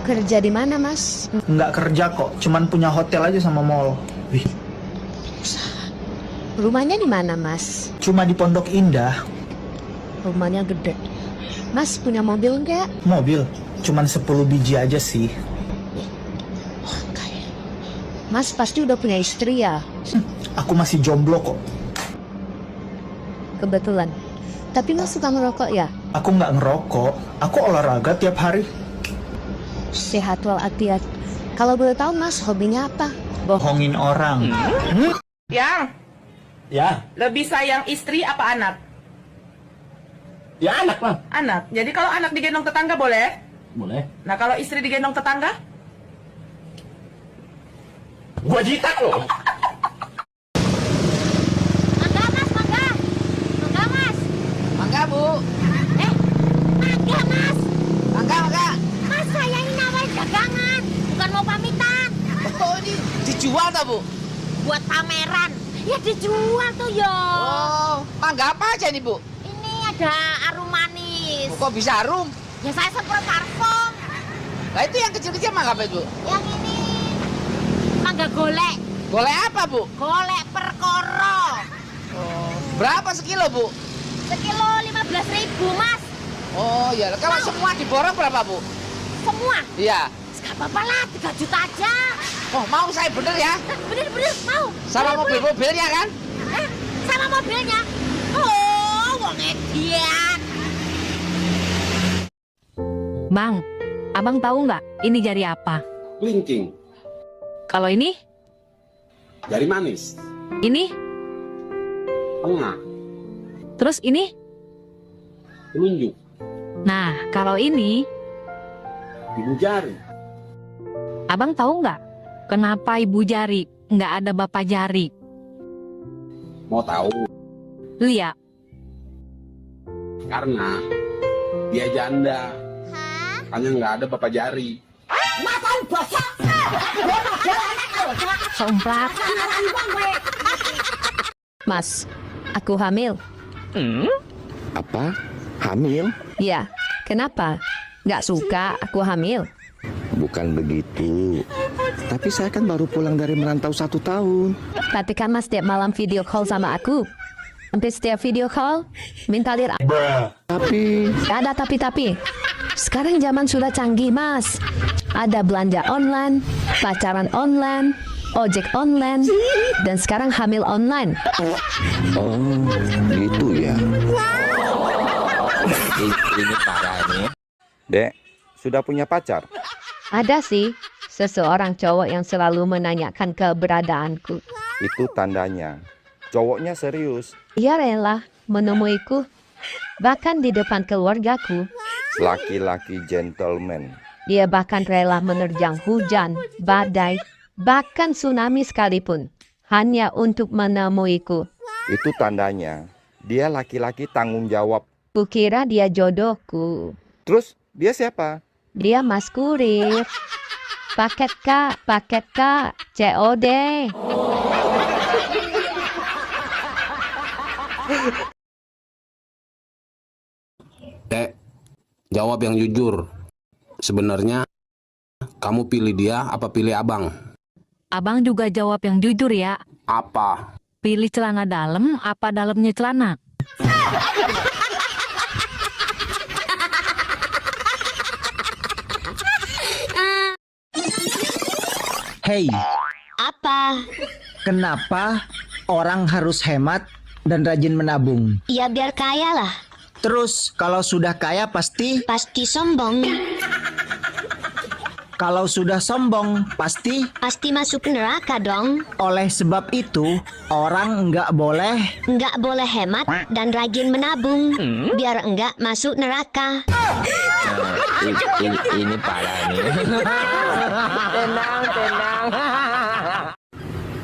Kerja di mana, Mas? Nggak kerja kok, cuman punya hotel aja sama mall. Wih. Rumahnya di mana, Mas? Cuma di Pondok Indah. Rumahnya gede. Mas punya mobil nggak? Mobil, cuman 10 biji aja sih. Mas pasti udah punya istri ya? Aku masih jomblo kok. Kebetulan. Tapi Mas suka ngerokok ya? Aku nggak ngerokok, aku olahraga tiap hari. Sehat walafiat. Kalau boleh tahu Mas hobinya apa? Bohongin orang. Yang? Ya. Lebih sayang istri apa anak? Ya anak lah. Anak. Jadi kalau anak digendong tetangga boleh? Boleh. Nah kalau istri digendong tetangga? Gua jitak loh. Mangga mas, mangga. Mangga mas. Mangga bu. Mangga mas. Mangga. Mas saya ini nawarin dagangan, bukan mau pamitan. Oh ini dijual tak bu? Buat pameran. Ya dijual tuh yo. Oh, mangga apa aja nih bu? Ini ada arum manis. Kok bisa harum? Ya saya semprot parfum. Nah itu yang kecil-kecil mangga apa bu? Yang ini mangga golek. Golek apa bu? Golek perkoro. Oh, berapa sekilo bu? Sekilo 15.000 mas. Oh iya, kalau semua diborong berapa bu? Semua? Iya. Gak apa-apa lah, 3 juta aja. Oh mau saya bener ya? Bener, mau. Sama Bener. mobil-mobilnya kan? Sama mobilnya. Oh, wong edian. Bang, abang tahu nggak ini jari apa? Kelingking. Kalau ini? Jari manis. Ini? Tengah. Terus ini? Telunjuk. Nah, kalau ini? Ibu jari. Abang tahu nggak kenapa ibu jari nggak ada bapak jari? Mau tahu? Lihat. Karena dia janda. Hanya nggak ada bapak jari. Somplak. Mas, aku hamil. Apa? Hamil? Ya, kenapa? Nggak suka aku hamil? Bukan begitu. Tapi saya kan baru pulang dari merantau 1 tahun. Tapi kan Mas setiap malam video call sama aku. Hampir setiap video call, minta lihat. Tapi... Ada tapi. Sekarang zaman sudah canggih, Mas. Ada belanja online, pacaran online, ojek online, dan sekarang hamil online. Oh, gitu ya. Ini parah nih. Dek, sudah punya pacar? Ada sih, seseorang cowok yang selalu menanyakan keberadaanku. Itu tandanya cowoknya serius. Ia rela menemuiku, bahkan di depan keluargaku. Laki-laki gentleman. Dia bahkan rela menerjang hujan, badai, bahkan tsunami sekalipun, hanya untuk menemuiku. Itu tandanya dia laki-laki tanggung jawab. Kukira dia jodohku. Terus dia siapa? Dia Mas Kurir. Paket Kak, COD. Dek, jawab yang jujur. Sebenarnya kamu pilih dia apa pilih abang? Abang juga jawab yang jujur ya. Apa? Pilih celana dalam apa dalamnya celana? Hei, Apa? kenapa orang harus hemat dan rajin menabung? Ya biar kaya lah. Terus kalau sudah kaya pasti sombong. Kalau sudah sombong pasti masuk neraka dong. Oleh sebab itu orang nggak boleh hemat dan rajin menabung biar enggak masuk neraka. Ini parah nih. Tenang.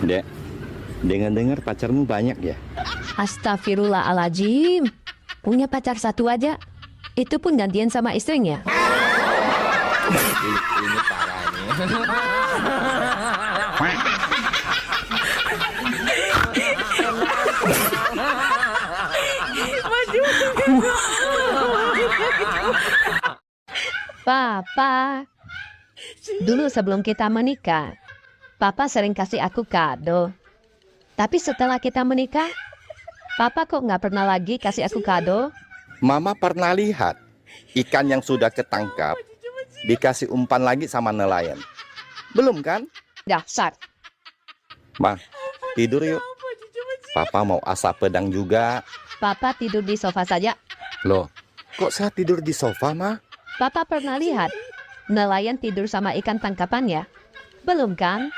Dek, dengar-dengar pacarmu banyak ya? Astagfirullahaladzim. Punya pacar 1 aja. Itu pun gantian sama istrinya. Ini parah nih. Papa, dulu sebelum kita menikah, Papa sering kasih aku kado. Tapi setelah kita menikah, Papa kok nggak pernah lagi kasih aku kado? Mama pernah lihat ikan yang sudah ketangkap dikasih umpan lagi sama nelayan. Belum kan? Dasar. Ma, tidur yuk. Papa mau asap pedang juga. Papa tidur di sofa saja. Loh, kok saya tidur di sofa, Ma? Papa pernah lihat nelayan tidur sama ikan tangkapannya? Belum kan?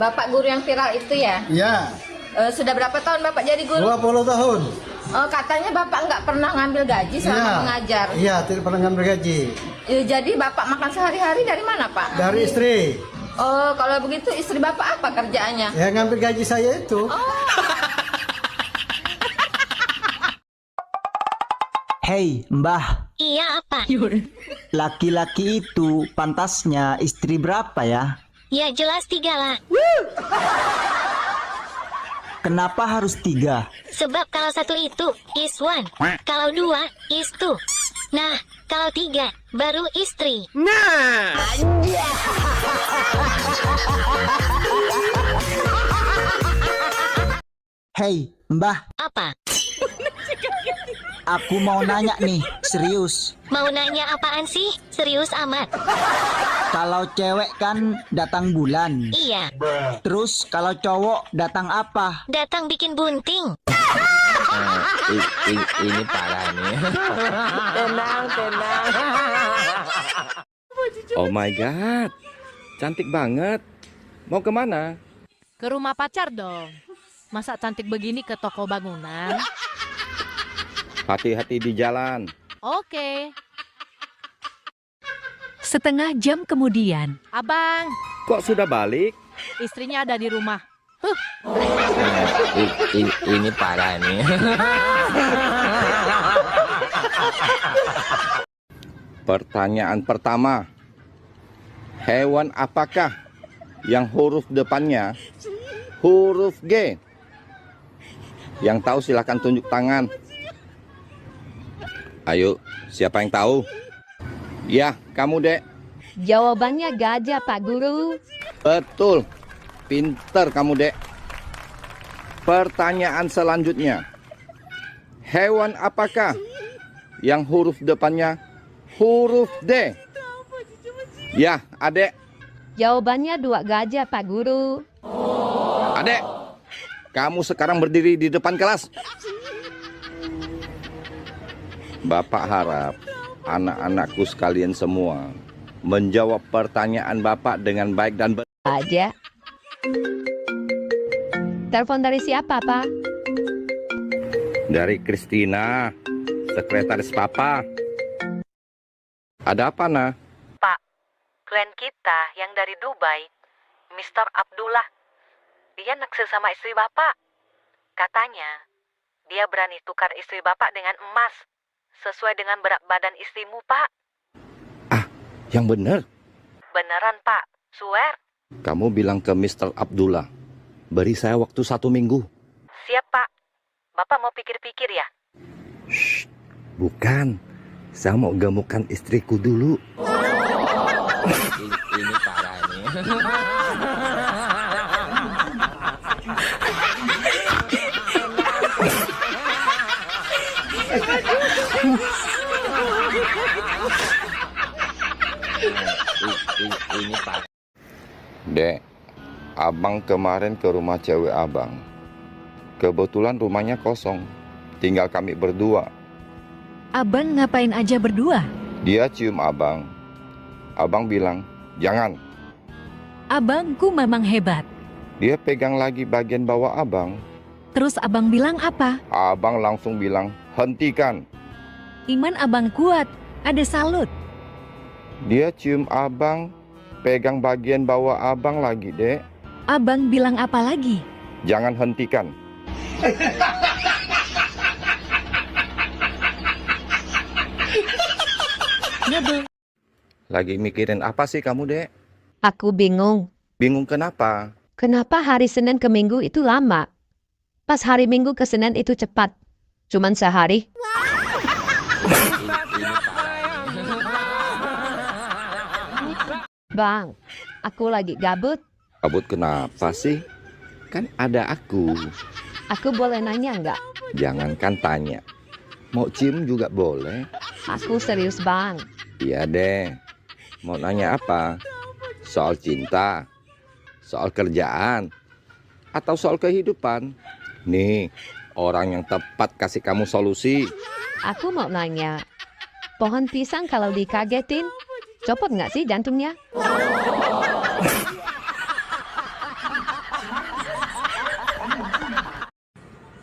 Bapak guru yang viral itu ya? Ya, Sudah berapa tahun Bapak jadi guru? 20 tahun. Katanya Bapak nggak pernah ngambil gaji selama mengajar. Iya, tidak pernah ngambil gaji. Jadi Bapak makan sehari-hari dari mana Pak? Dari istri. Kalau begitu istri Bapak apa kerjaannya? Ya ngambil gaji saya itu. Hei, Mbah. Iya apa? Laki-laki itu pantasnya istri berapa ya? Ya jelas 3 lah. Kenapa harus 3? Sebab kalau 1 itu is 1, kalau 2 is 2. Nah, kalau 3 baru istri. Nah. Hei, Mbah. Apa? Aku mau nanya nih, serius. Mau nanya apaan sih? Serius amat. Kalau cewek kan datang bulan. Iya. Terus kalau cowok datang apa? Datang bikin bunting. Ini parah nih. Tenang, tenang. Oh my god, cantik banget. Mau kemana? Ke rumah pacar dong. Masa cantik begini ke toko bangunan? Hati-hati di jalan. Oke. Setengah jam kemudian. Abang, Kok sudah balik? istrinya ada di rumah. Ini parah nih. Pertanyaan pertama. Hewan apakah yang huruf depannya huruf G? Yang tahu silahkan tunjuk tangan. Ayo, siapa yang tahu? Ya, kamu, Dek. Jawabannya gajah, Pak Guru. Betul. Pinter kamu, Dek. Pertanyaan selanjutnya. Hewan apakah yang huruf depannya huruf D? Ya, Adek. Jawabannya 2 gajah, Pak Guru. Adek, kamu sekarang berdiri di depan kelas. Bapak harap anak-anakku sekalian semua menjawab pertanyaan Bapak dengan baik dan benar. Aja. Telepon dari siapa, Pak? Dari Kristina, sekretaris Papa. Ada apa, Nah? Pak, klien kita yang dari Dubai, Mr. Abdullah, dia naksir sama istri Bapak. Katanya, dia berani tukar istri Bapak dengan emas, sesuai dengan berat badan istrimu, Pak. Yang benar. Beneran, Pak. Swear. Kamu bilang ke Mr. Abdullah, beri saya waktu 1 minggu. Siap, Pak. Bapak mau pikir-pikir ya? Bukan, saya mau gemukkan istriku dulu. Ini parah nih. Ini parah. Dek, abang kemarin ke rumah cewek abang. Kebetulan rumahnya kosong, tinggal kami berdua. Abang ngapain aja berdua? Dia cium abang. Abang bilang, jangan. Abangku memang hebat. Dia pegang lagi bagian bawah abang. Terus abang bilang apa? Abang langsung bilang, hentikan. Iman abang kuat, ada salut. Dia cium abang, pegang bagian bawah abang lagi, Dek. Abang bilang apa lagi? Jangan hentikan. Lagi mikirin apa sih kamu, Dek? Aku bingung. Bingung kenapa? Kenapa hari Senin ke Minggu itu lama? Pas hari Minggu ke Senin itu cepat. Cuman sehari. Bang, aku lagi gabut. Gabut kenapa sih? Kan ada aku. Aku boleh nanya nggak? Jangankan tanya. Mau cium juga boleh. Aku serius, Bang. Iya deh. Mau nanya apa? Soal cinta? Soal kerjaan? Atau soal kehidupan? Nih, orang yang tepat kasih kamu solusi. Aku mau nanya. Pohon pisang kalau dikagetin, copot nggak sih jantungnya?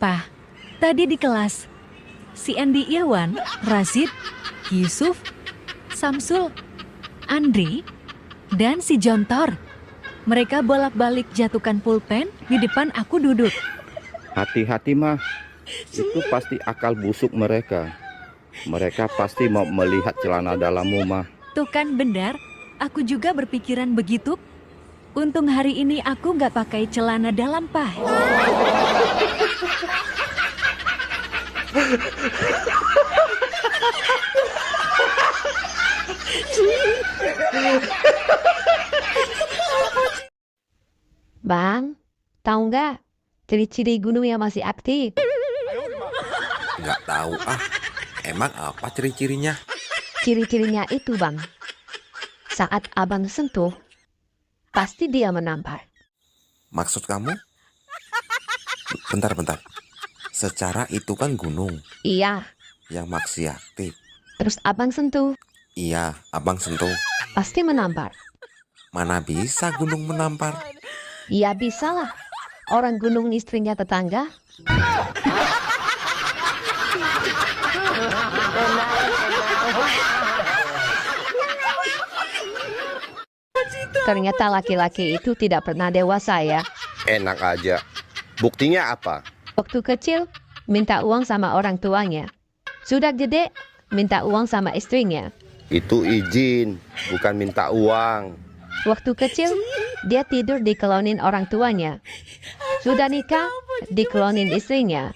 Pak, tadi di kelas, si Andi Irwan, Rasid, Yusuf, Samsul, Andri, dan si Jontor. Mereka bolak-balik jatuhkan pulpen di depan aku duduk. Hati-hati mah, itu pasti akal busuk mereka. Mereka pasti mau melihat celana dalammu mah. Tuh kan benar, aku juga berpikiran begitu. Untung hari ini aku nggak pakai celana dalam, Pak. Bang, tahu nggak ciri-ciri gunung yang masih aktif? Nggak tahu ah. Emang apa ciri-cirinya? Ciri-cirinya itu, Bang. Saat abang sentuh, pasti dia menampar. Maksud kamu? Bentar. Secara itu kan gunung Iya. yang maksiatik. Terus abang sentuh. Iya, abang sentuh. Pasti menampar. Mana bisa gunung menampar? Ya bisa lah. Orang gunung istrinya tetangga. Ternyata laki-laki itu tidak pernah dewasa ya. Enak aja. Buktinya apa? Waktu kecil, minta uang sama orang tuanya. Sudah gede, minta uang sama istrinya. Itu izin, bukan minta uang. Waktu kecil, dia tidur dikelonin orang tuanya. Sudah nikah, dikelonin istrinya.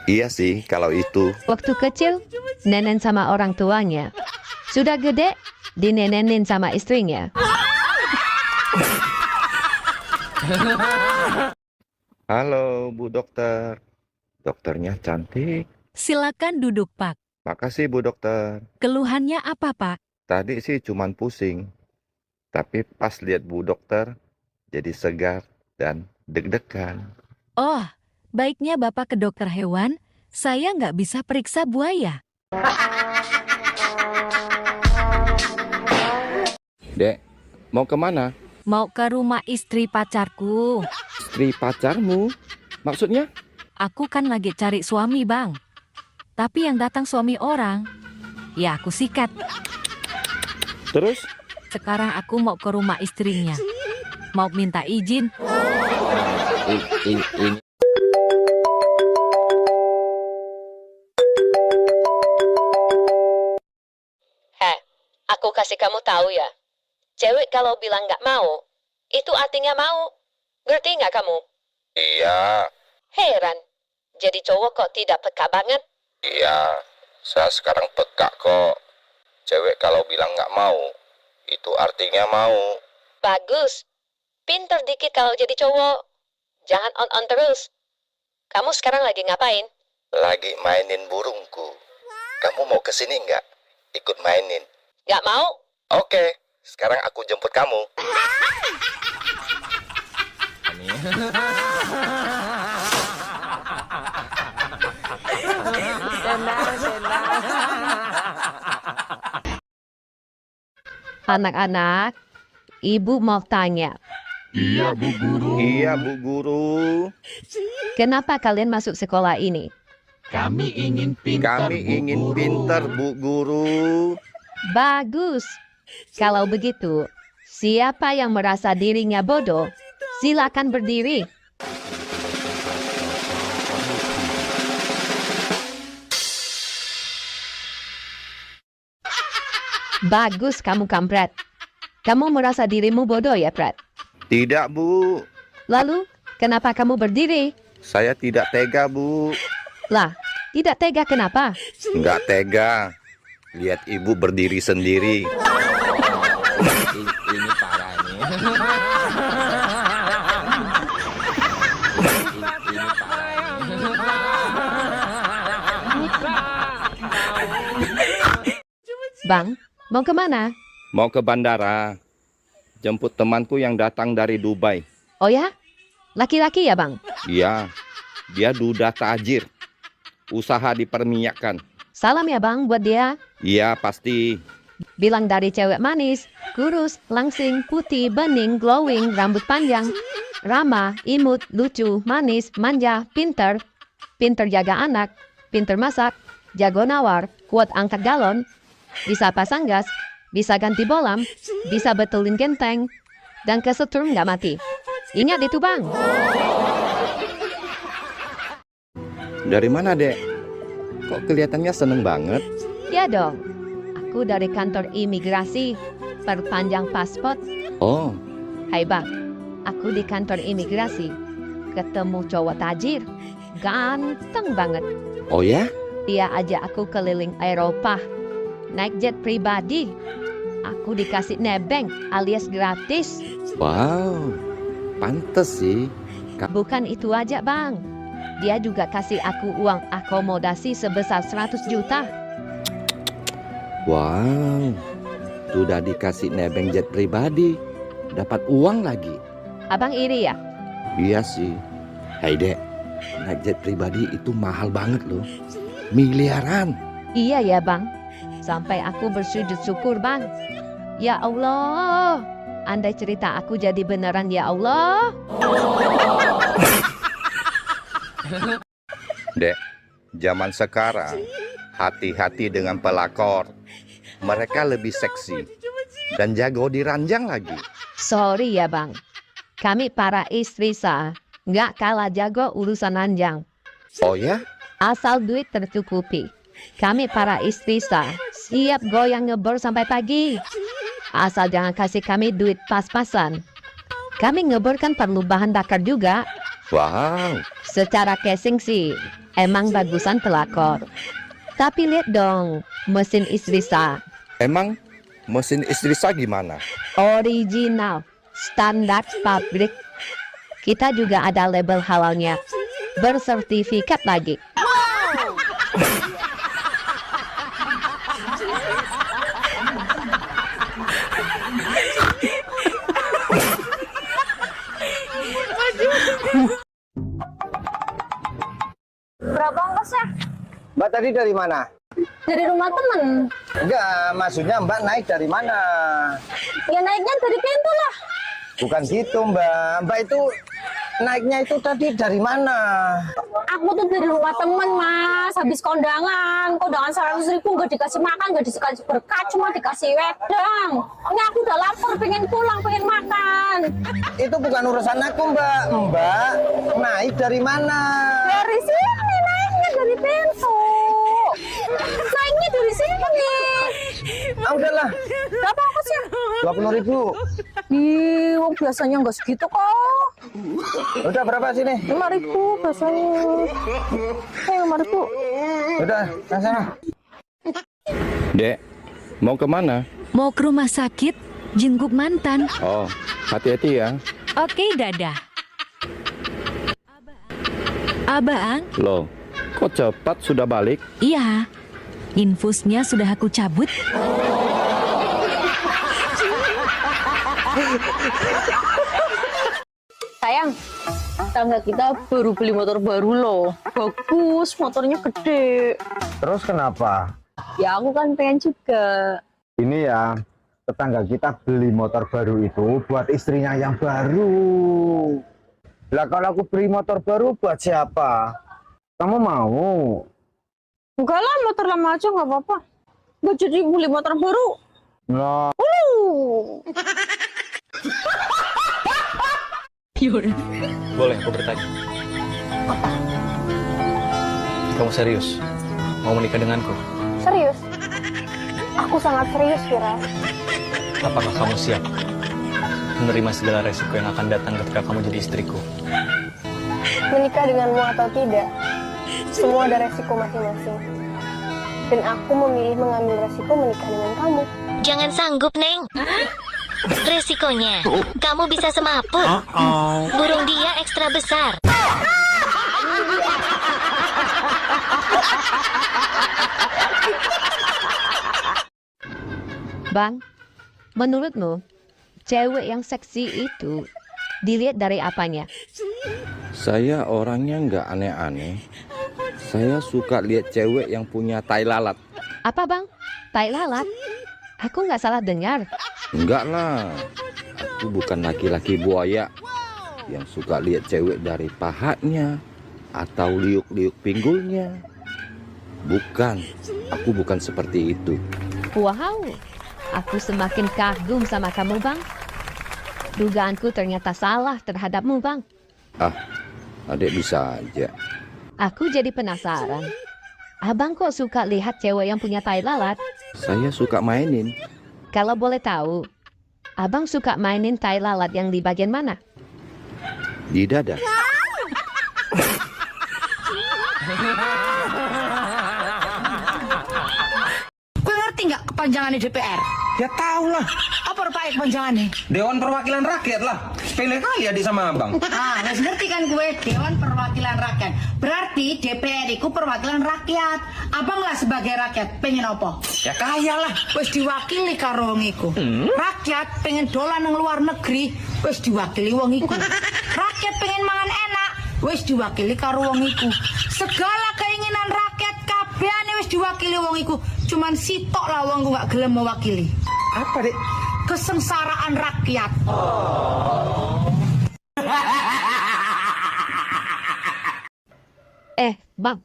Iya sih, kalau itu. Waktu kecil, nenen sama orang tuanya. Sudah gede, dinenenin sama istrinya. Halo, Bu Dokter. Dokternya cantik. Silakan duduk, Pak. Makasih, Bu Dokter. Keluhannya apa, Pak? Tadi sih cuman pusing. Tapi pas lihat Bu Dokter, jadi segar dan deg-degan. Oh, baiknya Bapak ke dokter hewan. Saya nggak bisa periksa buaya. Dek, mau kemana? Mau ke rumah istri pacarku. Istri pacarmu? Maksudnya? Aku kan lagi cari suami, Bang. Tapi yang datang suami orang, ya aku sikat. Terus? Sekarang aku mau ke rumah istrinya. Mau minta izin. Aku kasih kamu tahu ya. Cewek kalau bilang nggak mau, itu artinya mau. Ngerti nggak kamu? Iya. Heran. Jadi cowok kok tidak peka banget? Iya, saya sekarang peka kok. Cewek kalau bilang nggak mau, itu artinya mau. Bagus. Pinter dikit kalau jadi cowok. Jangan on-on terus. Kamu sekarang lagi ngapain? Lagi mainin burungku. Kamu mau kesini nggak? Ikut mainin. Nggak mau? Oke, sekarang aku jemput kamu. Anak-anak, ibu mau tanya. Iya, Bu Guru. Iya, Bu Guru. Kenapa kalian masuk sekolah ini? Kami ingin pintar, Bu Guru. Bagus. Kalau begitu, siapa yang merasa dirinya bodoh, silakan berdiri. Bagus kamu, kampret. Kamu merasa dirimu bodoh ya, Prat? Tidak, Bu. Lalu, kenapa kamu berdiri? Saya tidak tega, Bu. Lah, tidak tega kenapa? Nggak tega. Lihat ibu berdiri sendiri. Ini parah nih. Ini parah nih. Bang, mau kemana? Mau ke bandara. Jemput temanku yang datang dari Dubai. Oh ya? Laki-laki ya, Bang? Iya, dia duda tajir. Usaha diperminyakkan. Salam ya, Bang, buat dia. Iya, pasti. Bilang dari cewek manis, kurus, langsing, putih, bening, glowing, rambut panjang, ramah, imut, lucu, manis, manja, pinter jaga anak, pinter masak, jago nawar, kuat angkat galon, bisa pasang gas, bisa ganti bolam, bisa betulin genteng, dan kesetrum nggak mati. Ingat itu, Bang. Dari mana, Dek? Kok kelihatannya seneng banget? Ya dong. Aku dari kantor imigrasi, perpanjang paspor. Oh. Hai Bang, aku di kantor imigrasi. Ketemu cowok tajir, ganteng banget. Oh ya? Dia ajak aku keliling Eropa, naik jet pribadi. Aku dikasih nebeng alias gratis. Wow, pantes sih. Bukan itu aja, Bang. Dia juga kasih aku uang akomodasi sebesar 100 juta. Wow, sudah dikasih nebeng jet pribadi, dapat uang lagi. Abang iri ya? Iya sih. Hai Dek, naik jet pribadi itu mahal banget loh. Miliaran. Iya ya bang, sampai aku bersujud syukur bang. Ya Allah, andai cerita aku jadi beneran ya Allah. Dek, zaman sekarang hati-hati dengan pelakor. Mereka lebih seksi dan jago diranjang lagi. Sorry ya bang, kami para istri sah nggak kalah jago urusan ranjang. Oh ya? Asal duit tercukupi, kami para istri sah siap goyang ngebor sampai pagi. Asal jangan kasih kami duit pas-pasan. Kami ngebor kan perlu bahan bakar juga. Wow. Secara casing sih emang bagusan pelakor. Tapi lihat dong mesin istri sah. Emang mesin istri sah gimana? Original, standar pabrik. Kita juga ada label halalnya, bersertifikat lagi. Berapa ongkosnya? Mbak tadi dari mana? Dari rumah temen. Enggak, maksudnya Mbak naik dari mana? Ya naiknya dari pintu lah. Bukan gitu Mbak. Mbak itu naiknya itu tadi dari mana? Aku tuh dari rumah temen mas, habis kondangan 100.000 nggak dikasih makan, nggak dikasih berkat, cuma dikasih wedang. Ini aku udah lapar, pengen pulang, pengen makan. Itu bukan urusan aku Mbak. Mbak naik dari mana? Dari sini naiknya dari pintu. Naiknya dari sini. Ah udahlah. Berapa ongkosnya? 20.000. Ih, wong biasanya nggak segitu kok. Udah berapa sini? 5.000 biasanya. 5.000. Udah, sana. Dek, mau kemana? Mau ke rumah sakit, jenguk mantan. Oh, hati-hati ya. Oke, dadah. Abang? Loh, kok cepat sudah balik? Iya, infusnya sudah aku cabut. Sayang, tangga kita baru beli motor baru loh. Bagus, motornya gede. Terus kenapa? Ya aku kan pengen juga. Ini ya, tetangga kita beli motor baru itu buat istrinya yang baru. Lah kalau aku beli motor baru buat siapa? Kamu mau? Enggak lah, motor lama aja nggak apa-apa. Nggak jadi beli motor baru. Nah. Boleh aku bertanya? Apa? Kamu serius? Mau menikah denganku? Serius? Aku sangat serius, Kira. Apakah kamu siap menerima segala resiko yang akan datang ketika kamu jadi istriku? Menikah denganmu atau tidak, semua ada resiko masing-masing. Dan aku memilih mengambil resiko menikah dengan kamu. Jangan sanggup, Neng. Resikonya, kamu bisa semaput. Burung dia ekstra besar. Bang, menurutmu cewek yang seksi itu dilihat dari apanya? Saya orangnya nggak aneh-aneh. Saya suka lihat cewek yang punya tai lalat. Apa bang? Tai lalat? Aku nggak salah dengar. Enggak lah. Aku bukan laki-laki buaya yang suka lihat cewek dari pahanya atau liuk-liuk pinggulnya. Bukan. Aku bukan seperti itu. Wow, aku semakin kagum sama kamu bang. Dugaanku ternyata salah terhadapmu bang. Ah, adik bisa aja. Aku jadi penasaran. Abang kok suka lihat cewek yang punya tai lalat? Saya suka mainin. Kalau boleh tahu, abang suka mainin tai lalat yang di bagian mana? Di dada. Gue ngerti nggak kepanjangannya DPR? Ya tau lah. Apa rupanya kepanjangannya? Dewan Perwakilan Rakyat lah. Sepele kali adik sama abang. Ah, wes ngerti kan gue, Dewan Perwakilan Rakyat. Berarti DPR itu perwakilan rakyat. Abang lah sebagai rakyat, pengen apa? Ya kaya lah. Wes diwakili karo wong iku. Rakyat pengen dolan nang luar negeri, wes diwakili wong iku. Rakyat pengen mangan enak, wis diwakili karo wong iku. Segala keinginan rakyat kabehane wis diwakili wong iku. Cuman sitok lah wong gak gelem mewakili. Apa, Dek? Kesengsaraan rakyat. Bang,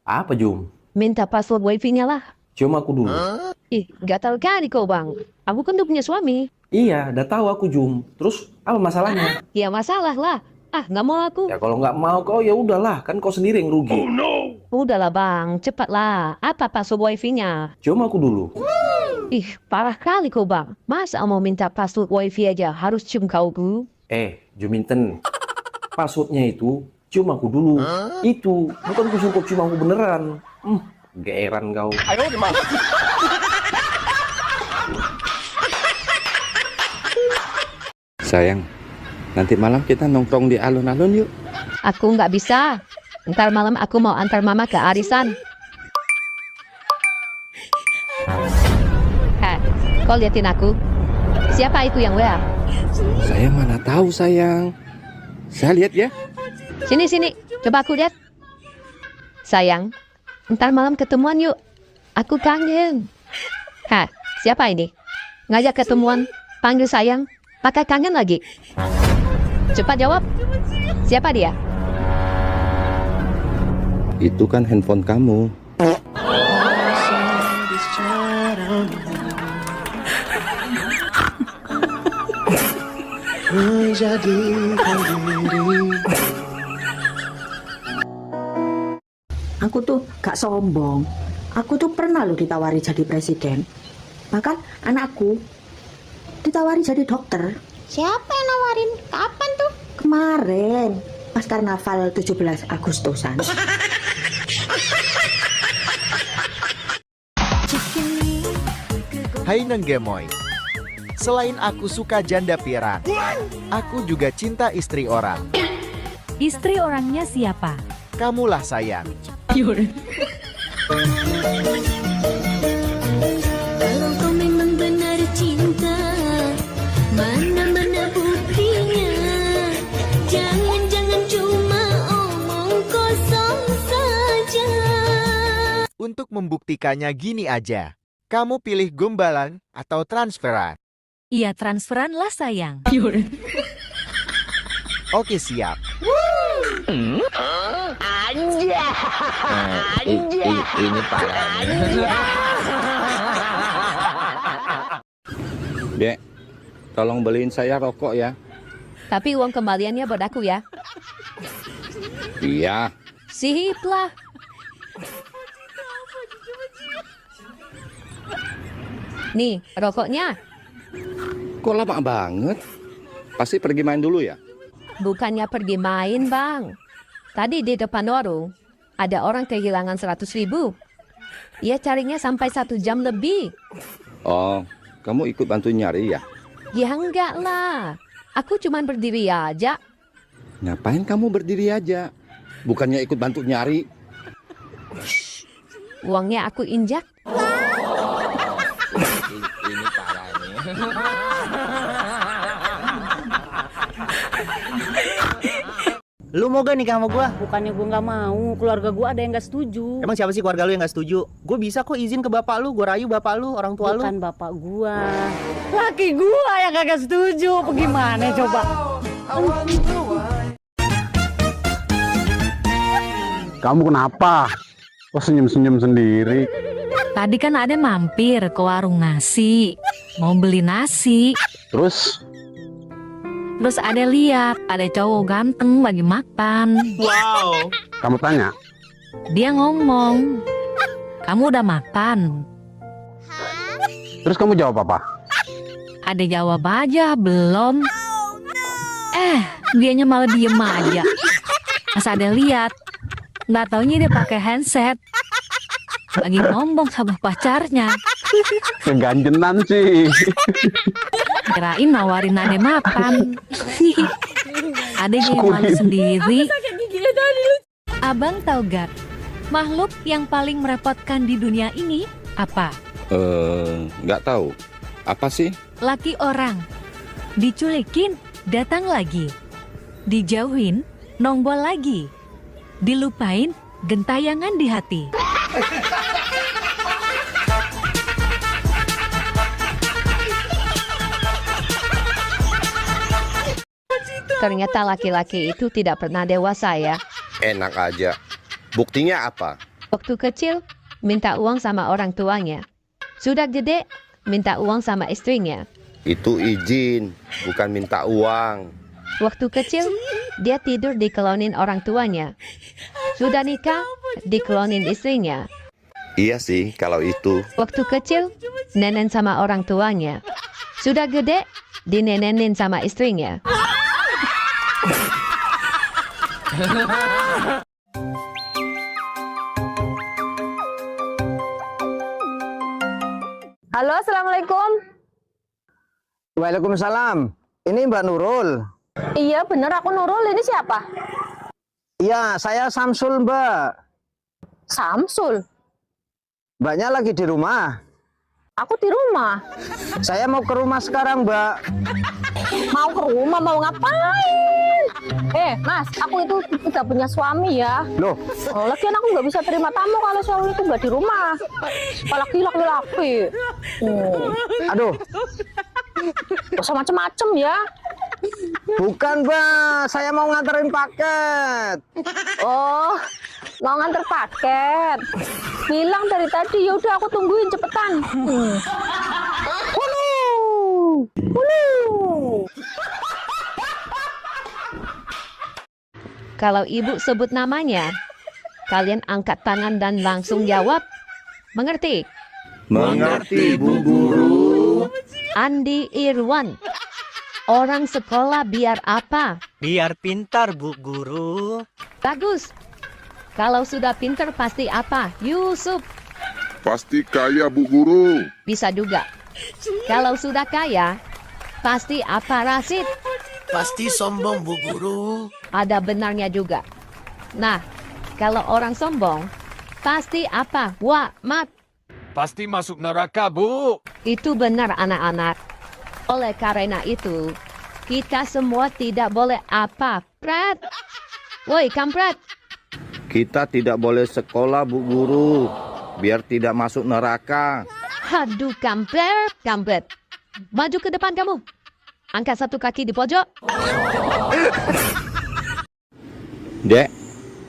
Apa, Jum? minta password wifi-nya lah. Cium aku dulu. Ih, gatal kali kau, Bang. Aku kan udah punya suami. Iya, udah tahu aku, Jum. Terus apa masalahnya? Ya masalah lah. Nggak mau aku. Ya kalau nggak mau kau ya udahlah, kan kau sendiri yang rugi. Udahlah, Bang. Cepatlah. Apa password wifi-nya? Cium aku dulu. Ih, parah kali kau, Bang. Masa mau minta password wifi aja harus cium kau dulu? Juminten. Passwordnya itu cium aku dulu. Itu bukan kusungkop cium aku beneran. Geeran kau. Ayo gimana? Sayang, nanti malam kita nongkrong di alun-alun yuk. Aku nggak bisa. Ntar malam aku mau antar mama ke arisan. Kau liatin aku. Siapa itu yang WA? Saya mana tahu sayang. Saya lihat ya. Sini. Coba aku lihat. Sayang, ntar malam ketemuan yuk. Aku kangen. Siapa ini? Ngajak ketemuan, panggil sayang, pakai kangen lagi. Cepat jawab. Siapa dia? Itu kan handphone kamu. Aku tuh gak sombong. Aku tuh pernah loh ditawari jadi presiden. Bahkan anakku ditawari jadi dokter. Siapa yang nawarin? Kapan tuh? Kemarin, pas karnaval 17 Agustusan. Hai Nenggemoy. Selain aku suka janda pirang, aku juga cinta istri orang. Istri orangnya siapa? Kamulah sayang. Kalau kau memang benar cinta, mana-mana buktinya. Jangan cuma omong kosong saja. Untuk membuktikannya gini aja. Kamu pilih gombalan atau transferan? Iya, transferan lah sayang. Oke, siap. Ini parahnya. Dek, tolong beliin saya rokok ya. Tapi uang kembaliannya buat aku ya. Iya. Sip lah. Nih, rokoknya. Kok lama banget? Pasti pergi main dulu ya? Bukannya pergi main, Bang. Tadi di depan warung, ada orang kehilangan 100.000. Ia carinya sampai 1 jam lebih. Oh, kamu ikut bantu nyari ya? Ya enggak lah. Aku cuman berdiri aja. Ngapain kamu berdiri aja? Bukannya ikut bantu nyari? Uangnya aku injak. Ini parahnya. Lu mau gak nikah sama gua? Bukannya gue nggak mau, keluarga gue ada yang nggak setuju. Emang siapa sih keluarga lu yang gak setuju? Gue bisa kok izin ke bapak lu, gue rayu bapak lu, orang tua lu. Bukan bapak gue, laki gue yang kagak setuju. Bagaimana coba? Kamu kenapa? Kok senyum-senyum sendiri? Tadi kan ada mampir ke warung nasi. Mau beli nasi. Terus ada lihat, ada cowok ganteng lagi makan. Wow. kamu tanya? Dia ngomong, kamu udah makan? Terus kamu jawab apa? Ada jawab aja, belum. Dianya malah diem aja. Pas ada lihat, nggak taunya dia pakai handset. Lagi ngomong sama pacarnya. Keganjenan sih. Kirain nawarin ade makan. Ade jadi malu sendiri. Abang tahu gak, makhluk yang paling merepotkan di dunia ini apa? Nggak tahu. Apa sih? Laki orang. Diculikin, datang lagi. Dijauhin, Nongbol lagi. Dilupain gentayangan di hati. Ternyata laki-laki itu tidak pernah dewasa ya. Enak aja. Buktinya apa? Waktu kecil, minta uang sama orang tuanya. Sudah gede, minta uang sama istrinya. Itu izin, bukan minta uang. Waktu kecil, dia tidur dikelonin orang tuanya. Sudah nikah, dikelonin istrinya. Iya sih, kalau itu. Waktu kecil, nenen sama orang tuanya. Sudah gede, dinenenin sama istrinya. Halo, assalamualaikum. Waalaikumsalam. Ini Mbak Nurul. Iya bener, aku Nurul. Ini siapa? Iya, saya Samsul, Mbak. Samsul? Mbaknya lagi di rumah. Aku di rumah. Saya mau ke rumah sekarang, Mbak. Mau ke rumah, mau ngapain? Mas, aku itu udah punya suami ya. Loh? Lagian aku nggak bisa terima tamu kalau suami itu nggak di rumah. Apalagi laki-laki. Aduh. Gak usah macem-macem ya. Bukan, Mbak. Saya mau nganterin paket. Oh, mau nganter paket. Bilang dari tadi, ya udah aku tungguin cepetan. Kalau ibu sebut namanya, kalian angkat tangan dan langsung jawab. Mengerti? Mengerti, Bu Guru. Andi Irwan. Orang sekolah biar apa? Biar pintar, Bu Guru. Bagus. Kalau sudah pintar pasti apa? Yusuf. Pasti kaya, Bu Guru. Bisa juga. Kalau sudah kaya, pasti apa, Rasid? Pasti sombong, Bu Guru. Ada benarnya juga. Nah, kalau orang sombong, pasti apa? Wah, Mat. Pasti masuk neraka, Bu. Itu benar, anak-anak. Oleh karena itu, kita semua tidak boleh apa, Prat? Woi, kampret. Kita tidak boleh sekolah, Bu Guru. Biar tidak masuk neraka. Aduh, kampret. Maju ke depan kamu. Angkat satu kaki di pojok. Dek,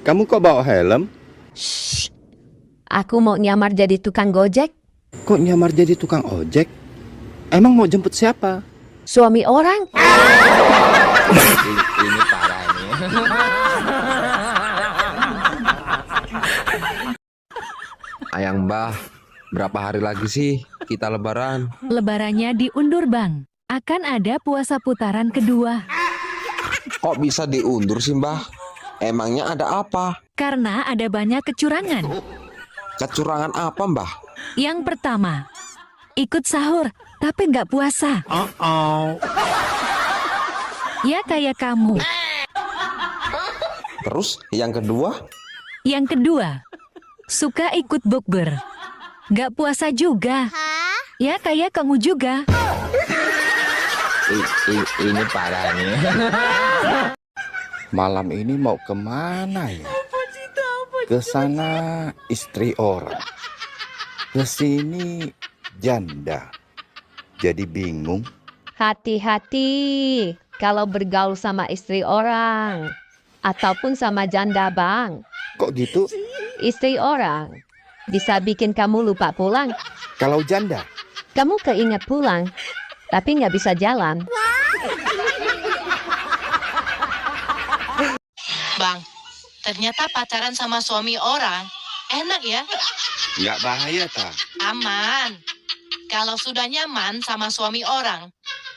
kamu kok bawa helm? Shh. Aku mau nyamar jadi tukang gojek. Kok nyamar jadi tukang ojek? Emang mau jemput siapa? Suami orang. Ini parah ini. Ayang Mbah, berapa hari lagi sih kita lebaran? Lebarannya diundur, Bang. Akan ada puasa putaran kedua. Kok bisa diundur sih, Mbah? Emangnya ada apa? Karena ada banyak kecurangan. Kecurangan apa, Mbah? Yang pertama, ikut sahur tapi nggak puasa. Ya kayak kamu. Terus yang kedua? Yang kedua, suka ikut bukber. Nggak puasa juga. Ya kayak kamu juga. Ini parah nih. Malam ini mau kemana ya? Ke sana istri orang, ke sini janda. Jadi bingung. Hati-hati kalau bergaul sama istri orang ataupun sama janda, Bang. Kok gitu? Istri orang bisa bikin kamu lupa pulang. Kalau janda? Kamu keinget pulang, tapi nggak bisa jalan. Bang, ternyata pacaran sama suami orang enak ya? Nggak bahaya, ta? Aman. Kalau sudah nyaman sama suami orang,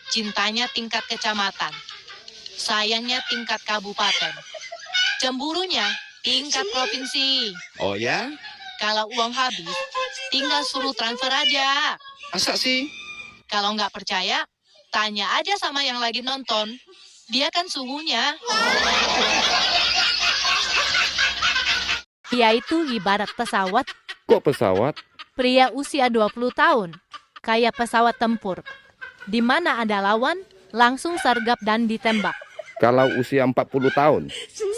cintanya tingkat kecamatan, sayangnya tingkat kabupaten, cemburunya tingkat provinsi. Oh ya? Kalau uang habis, tinggal suruh transfer aja. Masa sih? Kalau nggak percaya, tanya aja sama yang lagi nonton. Dia kan suhunya. Dia itu ibarat pesawat. Kok pesawat? Pria usia 20 tahun, kayak pesawat tempur. Di mana ada lawan, langsung sergap dan ditembak. Kalau usia 40 tahun,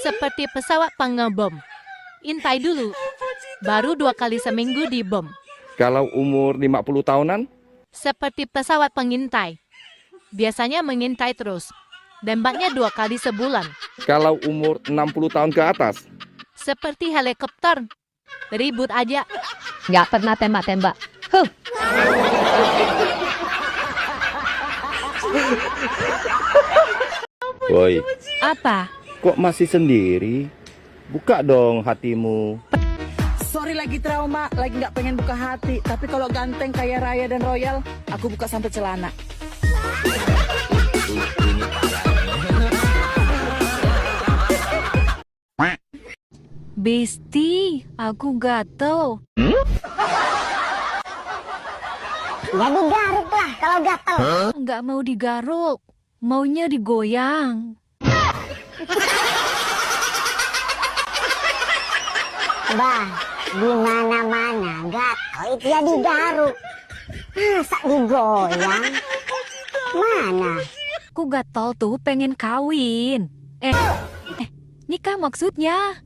Seperti pesawat pengebom. Intai dulu. Baru 2 kali seminggu dibom. kalau umur 50 tahunan, Seperti pesawat pengintai. Biasanya mengintai terus. Nembaknya 2 kali sebulan. kalau umur 60 tahun ke atas, Seperti helikopter. Ribut aja. Nggak pernah tembak-tembak. Huh. woi, Apa? kok masih sendiri? Buka dong hatimu. Sorry lagi trauma, lagi nggak pengen buka hati. Tapi kalau ganteng, kaya raya dan royal, aku buka sampai celana. Besti, aku gatel. Ya digaruk lah kalau gatel. Nggak mau digaruk, maunya digoyang. Bah, di mana-mana gatel itu ya digaruk. Masa digoyang? Mana? Aku gatel tuh pengen kawin. Nikah maksudnya.